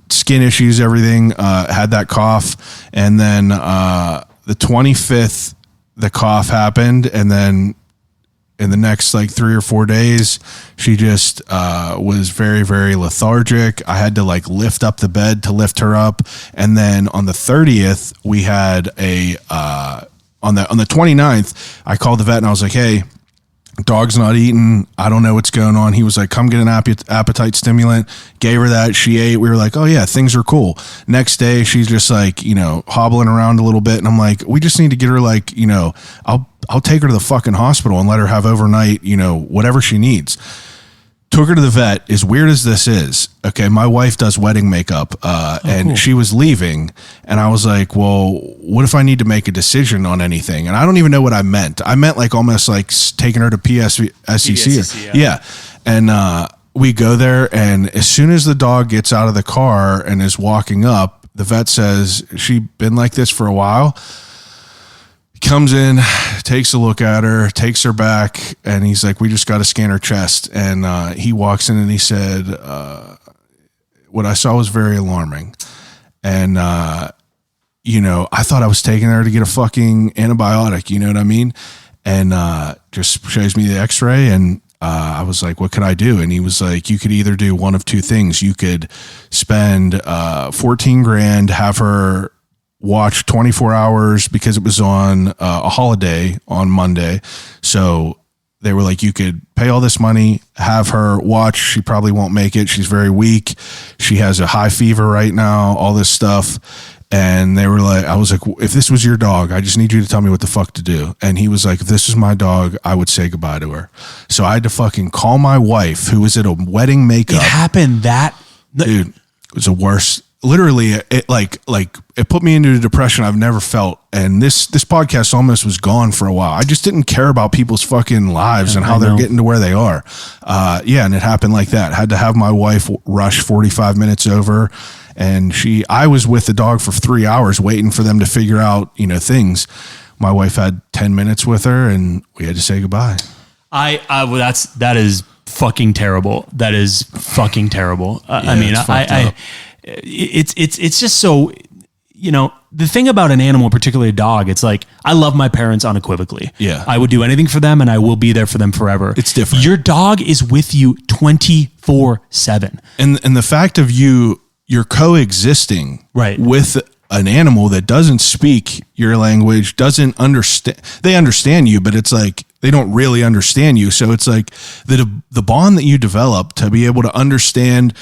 Speaker 4: skin issues, everything, had that cough. And then, the 25th, the cough happened. And then
Speaker 1: in the next like 3 or 4 days, she just was very, very lethargic. I had to like lift up the bed to lift her up. And then on the 30th, we had on the 29th, I called the vet and I was like, hey, dog's not eating. I don't know what's going on. He was like, come get an appetite stimulant. Gave her that. She ate. We were like, oh yeah, things are cool. Next day, she's just like, hobbling around a little bit. And I'm like, we just need to get her like, I'll take her to the fucking hospital and let her have overnight, whatever she needs. Took her to the vet. As weird as this is, okay, my wife does wedding makeup, and cool. She was leaving, and I was like, well, what if I need to make a decision on anything? And I don't even know what I meant. I meant like almost like taking her to PSCC. Yeah. And we go there, and as soon as the dog gets out of the car and is walking up, the vet says, she been like this for a while? Comes in, takes a look at her, takes her back, and he's like, we just got to scan her chest. And he walks in and he said, what I saw was very alarming. And, I thought I was taking her to get a fucking antibiotic, you know what I mean? And just shows me the x-ray, and I was like, what could I do? And he was like, you could either do one of two things. You could spend $14,000, have her watch 24 hours because it was on a holiday on Monday. So they were like, you could pay all this money, have her watch. She probably won't make it. She's very weak. She has a high fever right now, all this stuff. And they were like, I was like, if this was your dog, I just need you to tell me what the fuck to do. And he was like, if this is my dog, I would say goodbye to her. So I had to fucking call my wife, who was at a wedding makeup.
Speaker 4: It happened
Speaker 1: dude, it was the worst. Literally, it like it put me into a depression I've never felt, and this podcast almost was gone for a while. I just didn't care about people's fucking lives and how they're getting to where they are. And it happened like that. I had to have my wife rush 45 minutes over, and I was with the dog for 3 hours waiting for them to figure out things. My wife had 10 minutes with her, and we had to say goodbye.
Speaker 4: That is fucking terrible. That is fucking terrible. It's just so, the thing about an animal, particularly a dog, it's like, I love my parents unequivocally.
Speaker 1: Yeah.
Speaker 4: I would do anything for them, and I will be there for them forever.
Speaker 1: It's different.
Speaker 4: Your dog is with you 24/7.
Speaker 1: And the fact of you're coexisting
Speaker 4: right
Speaker 1: with an animal that doesn't speak your language, doesn't understand. They understand you, but it's like, they don't really understand you. So it's like the bond that you develop to be able to understand,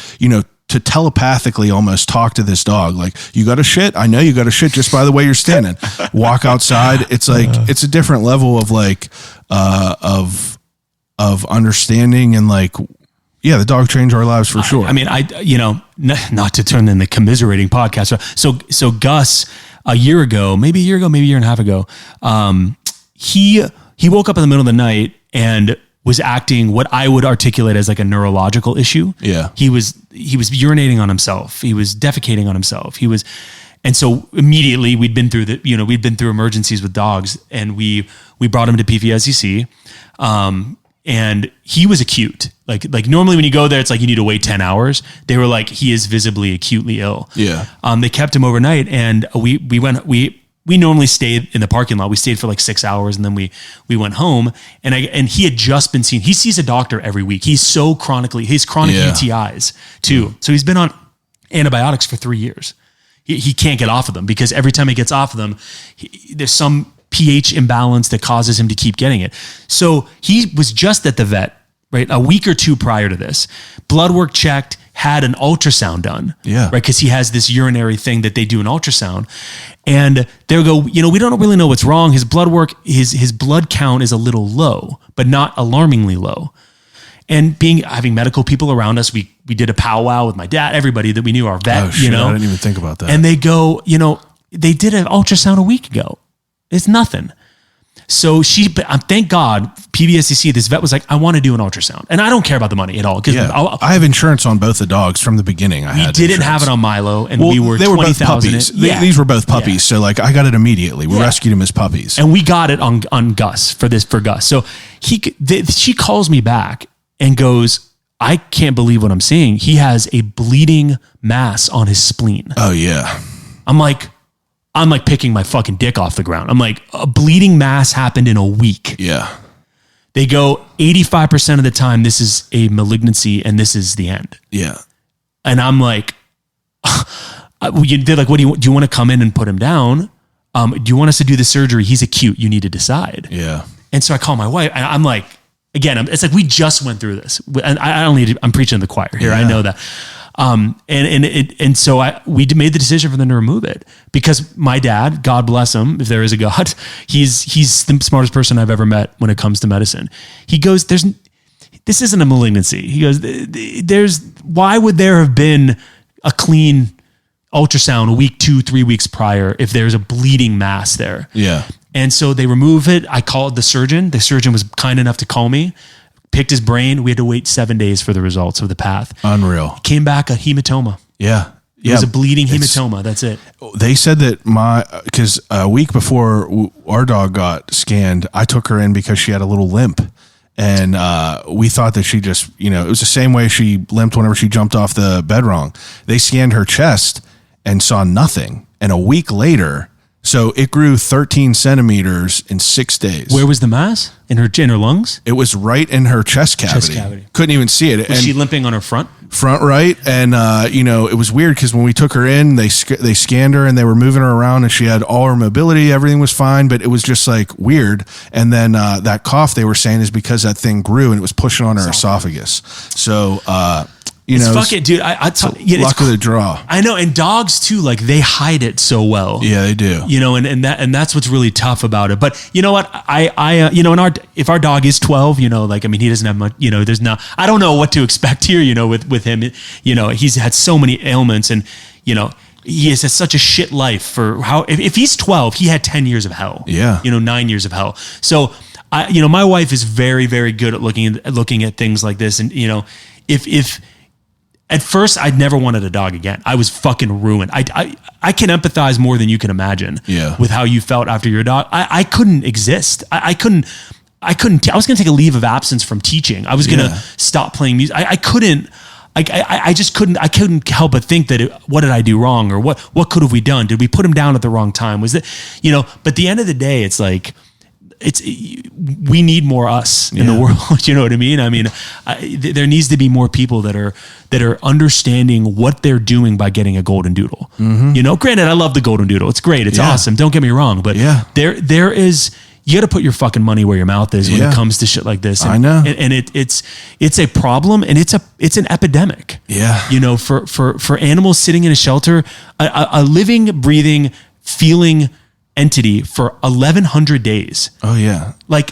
Speaker 1: to telepathically almost talk to this dog. Like, you got to shit. I know you got to shit just by the way you're standing. Walk outside. It's like, it's a different level of like, of understanding, and like, yeah, the dog changed our lives for sure.
Speaker 4: I mean, not to turn in the commiserating podcast. So Gus, a year ago, maybe a year and a half ago, he woke up in the middle of the night and was acting what I would articulate as like a neurological issue.
Speaker 1: Yeah.
Speaker 4: He was urinating on himself. He was defecating on himself. And so immediately we'd been through emergencies with dogs, and we brought him to PVSCC. And he was acute. Like normally when you go there, it's like you need to wait 10 hours. They were like, he is visibly acutely ill.
Speaker 1: Yeah.
Speaker 4: They kept him overnight, and we normally stayed in the parking lot. We stayed for like 6 hours, and then we went home, and he had just been seen. He sees a doctor every week. He's chronic UTIs too. So he's been on antibiotics for 3 years. He can't get off of them because every time he gets off of them, there's some pH imbalance that causes him to keep getting it. So he was just at the vet, right? A week or two prior to this, blood work checked, had an ultrasound done.
Speaker 1: Yeah.
Speaker 4: Right. Cause he has this urinary thing that they do an ultrasound, and they'll go, we don't really know what's wrong. His blood work, his blood count is a little low, but not alarmingly low. And having medical people around us, we did a powwow with my dad, everybody that we knew, our vet,
Speaker 1: Oh shit, I didn't even think about that.
Speaker 4: And they go, they did an ultrasound a week ago. It's nothing. So thank God, PVSCC, this vet was like, I want to do an ultrasound. And I don't care about the money at all.
Speaker 1: Yeah. I have insurance on both the dogs from the beginning.
Speaker 4: We didn't have it on Milo, and we were
Speaker 1: they were both
Speaker 4: 20,000
Speaker 1: puppies.
Speaker 4: Yeah.
Speaker 1: These were both puppies. Yeah. So like, I got it immediately. We rescued him as puppies.
Speaker 4: And we got it on Gus for Gus. So she calls me back and goes, I can't believe what I'm seeing. He has a bleeding mass on his spleen.
Speaker 1: Oh yeah.
Speaker 4: I'm like picking my fucking dick off the ground. I'm like, a bleeding mass happened in a week.
Speaker 1: Yeah.
Speaker 4: They go 85% of the time, this is a malignancy and this is the end.
Speaker 1: Yeah.
Speaker 4: And I'm like, they're like, what do you want to come in and put him down? Do you want us to do the surgery? He's acute. You need to decide.
Speaker 1: Yeah.
Speaker 4: And so I call my wife and I'm like, again, it's like, we just went through this. And I'm preaching to the choir here.
Speaker 1: Yeah.
Speaker 4: I know that. So we made the decision for them to remove it because my dad, God bless him, if there is a God, he's the smartest person I've ever met when it comes to medicine. He goes, this isn't a malignancy. He goes, why would there have been a clean ultrasound a week, 2-3 weeks prior if there's a bleeding mass there?
Speaker 1: Yeah.
Speaker 4: And so they remove it. I called the surgeon. The surgeon was kind enough to call me, picked his brain. We had to wait 7 days for the results of the path.
Speaker 1: Unreal.
Speaker 4: Came back a hematoma.
Speaker 1: Yeah.
Speaker 4: It was a bleeding hematoma. That's it.
Speaker 1: They said that because a week before our dog got scanned, I took her in because she had a little limp. And we thought that she just, it was the same way she limped whenever she jumped off the bed wrong. They scanned her chest and saw nothing. And a week later, so it grew 13 centimeters in 6 days.
Speaker 4: Where was the mass? In her lungs?
Speaker 1: It was right in her chest cavity. Couldn't even see it.
Speaker 4: Was she limping on her front?
Speaker 1: Front right. And, it was weird because when we took her in, they scanned her and they were moving her around and she had all her mobility. Everything was fine, but it was just like weird. And then that cough they were saying is because that thing grew and it was pushing on her esophagus. So,
Speaker 4: fuck it, dude.
Speaker 1: Luck of the draw.
Speaker 4: I know, and dogs too. Like they hide it so well.
Speaker 1: Yeah, they do.
Speaker 4: And that's what's really tough about it. But you know what? If our dog is 12, he doesn't have much. I don't know what to expect here. With him, he's had so many ailments, and he has had such a shit life for if he's 12, he had 10 years of hell.
Speaker 1: Yeah.
Speaker 4: 9 years of hell. So my wife is very, very good at looking at things like this, and if at first, I'd never wanted a dog again. I was fucking ruined. I can empathize more than you can imagine with how you felt after your dog. I couldn't exist. I couldn't. I was going to take a leave of absence from teaching. I was going to stop playing music. I couldn't. I just couldn't. I couldn't help but think that what did I do wrong, or what could have we done? Did we put him down at the wrong time? Was it But at the end of the day, it's like. We need more us in the world. You know what I mean? There needs to be more people that are understanding what they're doing by getting a golden doodle. Mm-hmm. Granted, I love the golden doodle. It's great. It's awesome. Don't get me wrong, but there is, you got to put your fucking money where your mouth is when it comes to shit like this. And,
Speaker 1: I know.
Speaker 4: And it's a problem, and it's an epidemic.
Speaker 1: Yeah.
Speaker 4: For animals sitting in a shelter, a living, breathing, feeling entity for 1,100 days.
Speaker 1: Oh yeah.
Speaker 4: Like,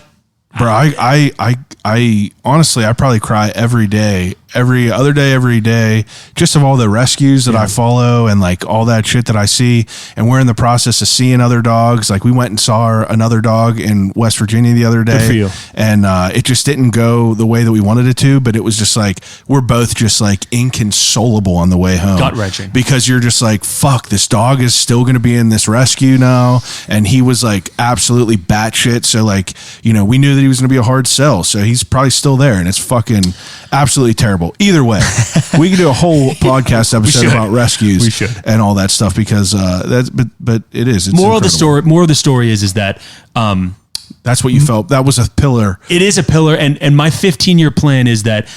Speaker 1: bro, I honestly, I probably cry every day, every other day, every day, just of all the rescues that I follow and like all that shit that I see. And we're in the process of seeing other dogs. Like we went and saw another dog in West Virginia the other day.
Speaker 4: Good for you.
Speaker 1: And it just didn't go the way that we wanted it to, but it was just like, we're both just like inconsolable on the way home.
Speaker 4: Gut-wrenching.
Speaker 1: Because you're just like, fuck, this dog is still going to be in this rescue now. And he was like absolutely batshit. So like, we knew that he was going to be a hard sell. So he's probably still there, and it's fucking absolutely terrible. Either way, we could do a whole podcast episode about rescues and all that stuff because but it is. It's
Speaker 4: Moral of the story is that
Speaker 1: that's what you felt. That was a pillar.
Speaker 4: It is a pillar, and my 15-year plan is that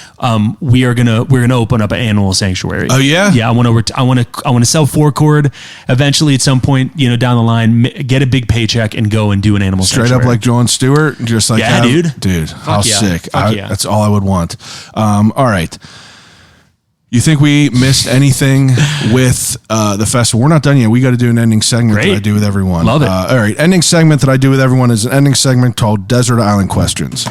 Speaker 4: we're gonna open up an animal sanctuary.
Speaker 1: Oh yeah,
Speaker 4: yeah. I want to sell Four Chord eventually at some point, down the line, get a big paycheck and go and do an animal
Speaker 1: straight
Speaker 4: sanctuary.
Speaker 1: up like Jon Stewart, just like dude. How sick! That's all I would want. All right. You think we missed anything with the festival? We're not done yet. We got to do an ending segment that I do with everyone.
Speaker 4: Love it.
Speaker 1: All right. Ending segment that I do with everyone is an ending segment called Desert Island Questions.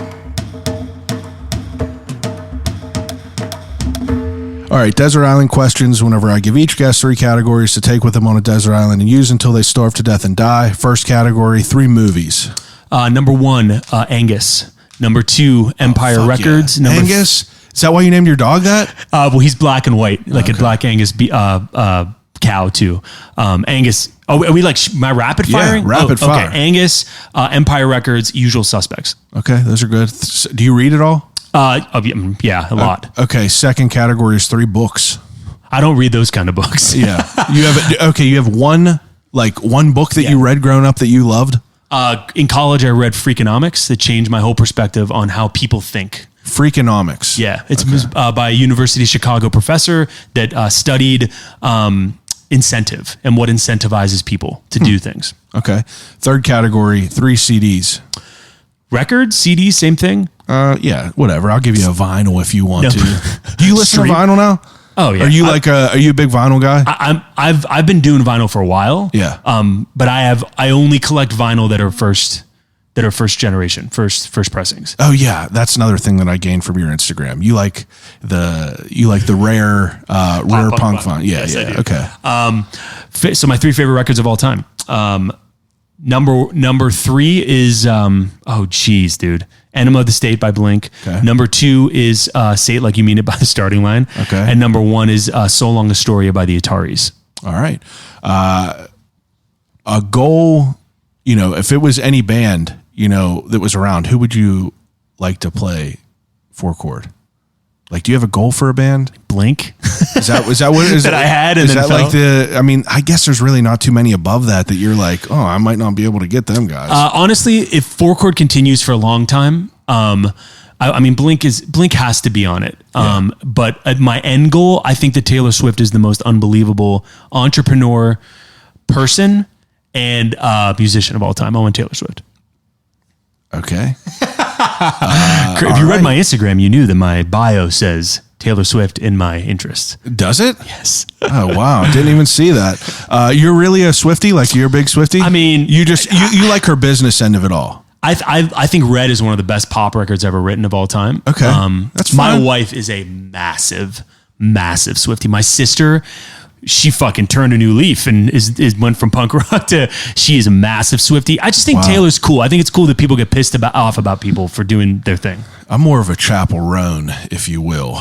Speaker 1: All right. Desert Island Questions. Whenever I give each guest 3 categories to take with them on a desert island and use until they starve to death and die. First category, 3 movies.
Speaker 4: Number 1, Angus. Number 2, Empire Records.
Speaker 1: Yeah. Angus? Is that why you named your dog that?
Speaker 4: Well, he's black and white, like a black Angus cow too. Angus. Oh, are we like my rapid firing?
Speaker 1: Yeah, rapid fire.
Speaker 4: Okay. Angus, Empire Records, Usual Suspects.
Speaker 1: Okay, those are good. Do you read it all?
Speaker 4: Yeah, a lot.
Speaker 1: Okay, second category is 3 books.
Speaker 4: I don't read those kind of books.
Speaker 1: Yeah, you have one book that you read growing up that you loved.
Speaker 4: In college, I read Freakonomics that changed my whole perspective on how people think.
Speaker 1: Freakonomics.
Speaker 4: Yeah, it's by a University of Chicago professor that studied incentive and what incentivizes people to do things.
Speaker 1: Okay. Third category, 3 CDs.
Speaker 4: Records, CDs, same thing.
Speaker 1: Yeah, whatever. I'll give you a vinyl if you want
Speaker 4: No.
Speaker 1: to. Do you listen to
Speaker 4: Stream.
Speaker 1: vinyl now?
Speaker 4: Oh yeah.
Speaker 1: Are you are you a big vinyl guy?
Speaker 4: I've been doing vinyl for a while.
Speaker 1: Yeah.
Speaker 4: But I only collect vinyl that are first generation, first pressings.
Speaker 1: Oh yeah, that's another thing that I gained from your Instagram. You like the rare punk vinyl. Yeah,
Speaker 4: Yes, I
Speaker 1: yeah.
Speaker 4: do.
Speaker 1: Okay.
Speaker 4: So my 3 favorite records of all time. Number 3 is oh geez, dude. Enema of the State by Blink.
Speaker 1: Okay.
Speaker 4: Number 2 is Say It Like You Mean It by The Starting Line.
Speaker 1: Okay.
Speaker 4: And number 1 is So Long Astoria by the Ataris.
Speaker 1: All right. A goal, if it was any band, that was around, who would you like to play Four Chord? Like, do you have a goal for a band?
Speaker 4: Blink.
Speaker 1: Is that what is
Speaker 4: That I had and
Speaker 1: is
Speaker 4: then
Speaker 1: that
Speaker 4: fell?
Speaker 1: I mean, I guess there's really not too many above that you're like, oh, I might not be able to get them guys.
Speaker 4: Honestly, if Four Chord continues for a long time, I mean, Blink has to be on it. But at my end goal, I think that Taylor Swift is the most unbelievable entrepreneur, person, and musician of all time. I want Taylor Swift.
Speaker 1: Okay.
Speaker 4: If you read my Instagram, you knew that my bio says Taylor Swift in my interests.
Speaker 1: Does it?
Speaker 4: Yes.
Speaker 1: Oh, wow. Didn't even see that. You're really a Swiftie? Like, you're a big Swiftie?
Speaker 4: I mean,
Speaker 1: you like her business end of it all.
Speaker 4: I think Red is one of the best pop records ever written of all time.
Speaker 1: Okay. That's
Speaker 4: my
Speaker 1: fine.
Speaker 4: wife is a massive Swiftie. My sister, she fucking turned a new leaf and went from punk rock to she is a massive Swiftie. I just think Taylor's cool. I think it's cool that people get pissed off about people for doing their thing.
Speaker 1: I'm more of a Chapel Roan, if you will.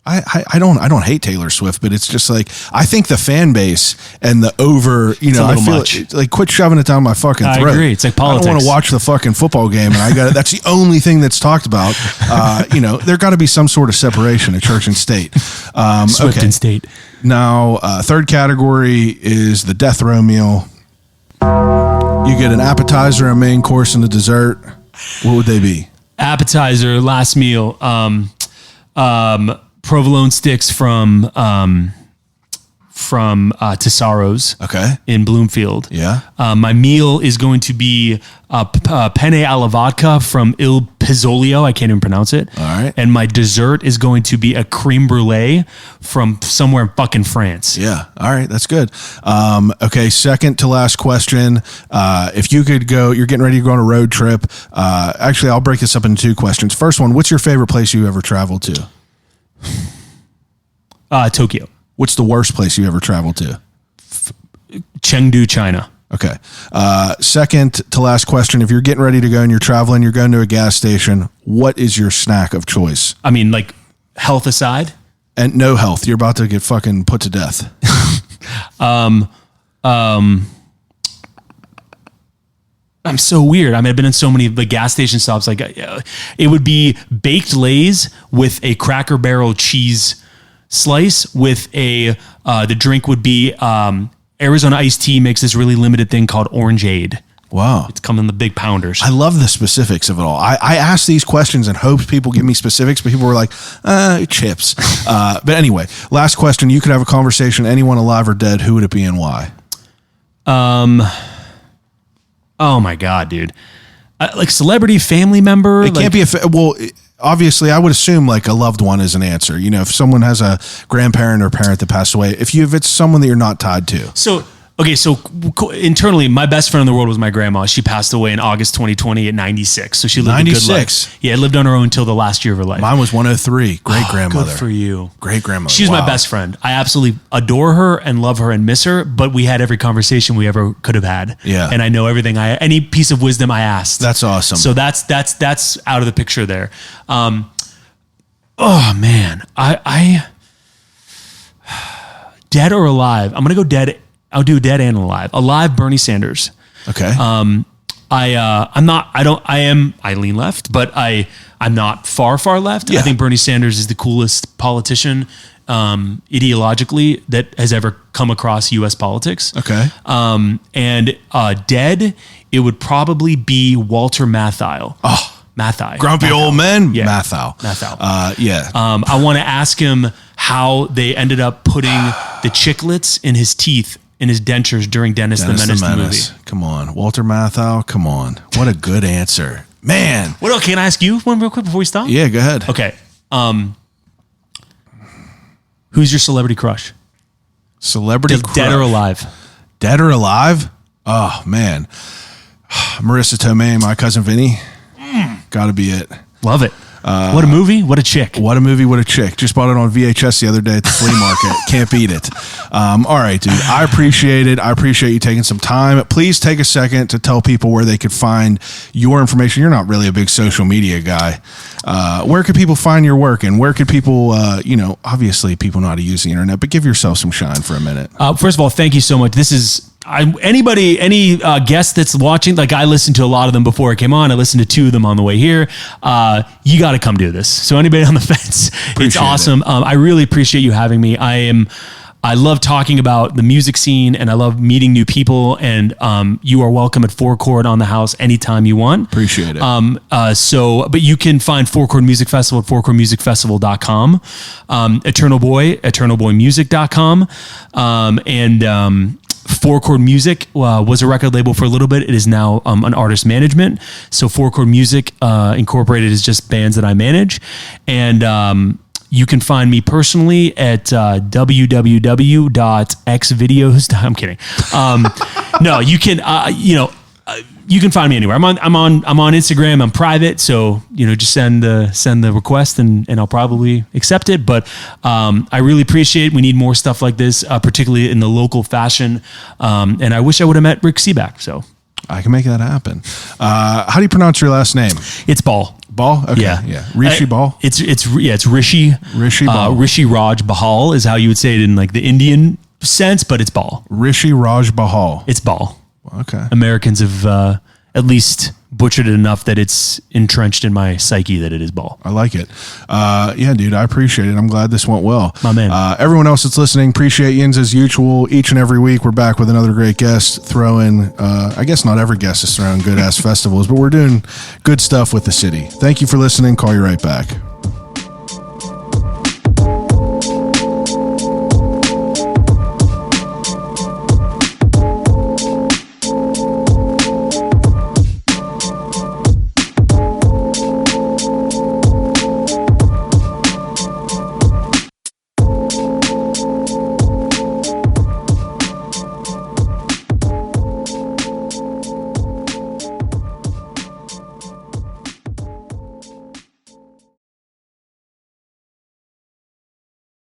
Speaker 1: I don't hate Taylor Swift, but it's just like, I think the fan base and the I feel
Speaker 4: much.
Speaker 1: like quit shoving it down my fucking throat.
Speaker 4: I agree. It's like politics.
Speaker 1: I don't want to watch the fucking football game, and that's the only thing that's talked about. There got to be some sort of separation of church and state.
Speaker 4: Swift and State.
Speaker 1: Now, third category is the death row meal. You get an appetizer, a main course, and a dessert. What would they be?
Speaker 4: Appetizer, last meal. Provolone sticks from Tesaro's in Bloomfield.
Speaker 1: Yeah.
Speaker 4: My meal is going to be penne alla vodka from Il Pizzolio. I can't even pronounce it.
Speaker 1: All right.
Speaker 4: And my dessert is going to be a creme brulee from somewhere in fucking France.
Speaker 1: Yeah. All right. That's good. Okay. Second to last question. If you could go, you're getting ready to go on a road trip. Actually, I'll break this up into 2 questions. First one, what's your favorite place you ever traveled to?
Speaker 4: Tokyo.
Speaker 1: What's the worst place you ever traveled to?
Speaker 4: Chengdu, China.
Speaker 1: Okay. Second to last question. If you're getting ready to go and you're traveling, you're going to a gas station, what is your snack of choice?
Speaker 4: I mean, like, health aside?
Speaker 1: And no health. You're about to get fucking put to death.
Speaker 4: I'm so weird. I mean, I've been in so many of the gas station stops. Like, it would be baked Lay's with a Cracker Barrel cheese slice with the drink would be Arizona iced tea makes this really limited thing called Orangeade.
Speaker 1: Wow.
Speaker 4: It's come in the big pounders.
Speaker 1: I love the specifics of it all. I asked these questions and hoped people give me specifics, but people were like, chips. But anyway, last question. You could have a conversation, anyone alive or dead, who would it be and why?
Speaker 4: Oh my God, dude. Like celebrity, family member.
Speaker 1: It can't be obviously I would assume like a loved one is an answer. If someone has a grandparent or parent that passed away, if it's someone that you're not tied to.
Speaker 4: So internally, my best friend in the world was my grandma. She passed away in August 2020 at 96. So she lived a good life. Yeah, lived on her own until the last year of her life.
Speaker 1: Mine was 103. Great grandmother.
Speaker 4: Good for you.
Speaker 1: Great grandmother.
Speaker 4: She's my best friend. I absolutely adore her and love her and miss her, but we had every conversation we ever could have had.
Speaker 1: Yeah.
Speaker 4: And I know everything any piece of wisdom I asked.
Speaker 1: That's awesome.
Speaker 4: So that's out of the picture there. Oh man. I dead or alive? I'm going to go dead. I'll do dead and alive. Alive, Bernie Sanders.
Speaker 1: Okay.
Speaker 4: I lean left, but I'm not far left.
Speaker 1: Yeah.
Speaker 4: I think Bernie Sanders is the coolest politician ideologically that has ever come across U.S. politics.
Speaker 1: Okay.
Speaker 4: And dead, it would probably be Walter Matthau.
Speaker 1: Oh,
Speaker 4: Matthau.
Speaker 1: grumpy
Speaker 4: Matthau.
Speaker 1: old men.
Speaker 4: Yeah.
Speaker 1: Matthau. Yeah.
Speaker 4: I want to ask him how they ended up putting the chiclets in his teeth, in his dentures during Dennis the Menace, the movie.
Speaker 1: Come on. Walter Matthau. Come on. What a good answer. Man.
Speaker 4: What else? Can I ask you one real quick before we stop?
Speaker 1: Yeah, go ahead.
Speaker 4: Okay. Who's your celebrity crush?
Speaker 1: Celebrity crush.
Speaker 4: Dead or alive?
Speaker 1: Dead or alive? Oh, man. Marissa Tomei, My Cousin Vinny. Gotta be it.
Speaker 4: Love it. What a movie. What a chick.
Speaker 1: What a movie. What a chick. Just bought it on VHS the other day at the flea market. Can't beat it. All right, dude. I appreciate it. I appreciate you taking some time. Please take a second to tell people where they could find your information. You're not really a big social media guy. Where could people find your work, and where could people, obviously people know how to use the internet, but give yourself some shine for a minute.
Speaker 4: First of all, thank you so much. This is any guest that's watching, like I listened to a lot of them before it came on. I listened to 2 of them on the way here. You got to come do this. So anybody on the fence, it's awesome. I really appreciate you having me. I love talking about the music scene, and I love meeting new people, and you are welcome at Four Chord on the house anytime you want.
Speaker 1: Appreciate it.
Speaker 4: But you can find Four Chord Music Festival at fourchordmusicfestival.com, Eternal Boy, eternalboymusic.com, and Four Chord Music was a record label for a little bit. It is now an artist management. So Four Chord Music Incorporated is just bands that I manage. And you can find me personally at www.xvideos. I'm kidding. No, you can, you can find me anywhere. I'm on Instagram. I'm private. So, just send the request and I'll probably accept it. But, I really appreciate it. We need more stuff like this, particularly in the local fashion. And I wish I would have met Rick Seaback. So
Speaker 1: I can make that happen. How do you pronounce your last name?
Speaker 4: it's Bahl.
Speaker 1: Bahl? Okay. Yeah. Rishi Bahl?
Speaker 4: It's Rishi.
Speaker 1: Rishi Bahl.
Speaker 4: Rishi Raj Bahal is how you would say it in like the Indian sense, but it's Bahl.
Speaker 1: Rishi Raj Bahal.
Speaker 4: It's Bahl.
Speaker 1: Okay.
Speaker 4: Americans have at least butchered it enough that it's entrenched in my psyche that it is Bahl.
Speaker 1: I like it. Yeah, dude, I appreciate it. I'm glad this went well.
Speaker 4: My man.
Speaker 1: Everyone else that's listening, appreciate Yinz as usual. Each and every week, we're back with another great guest. I guess not every guest is throwing good-ass festivals, but we're doing good stuff with the city. Thank you for listening. Call you right back.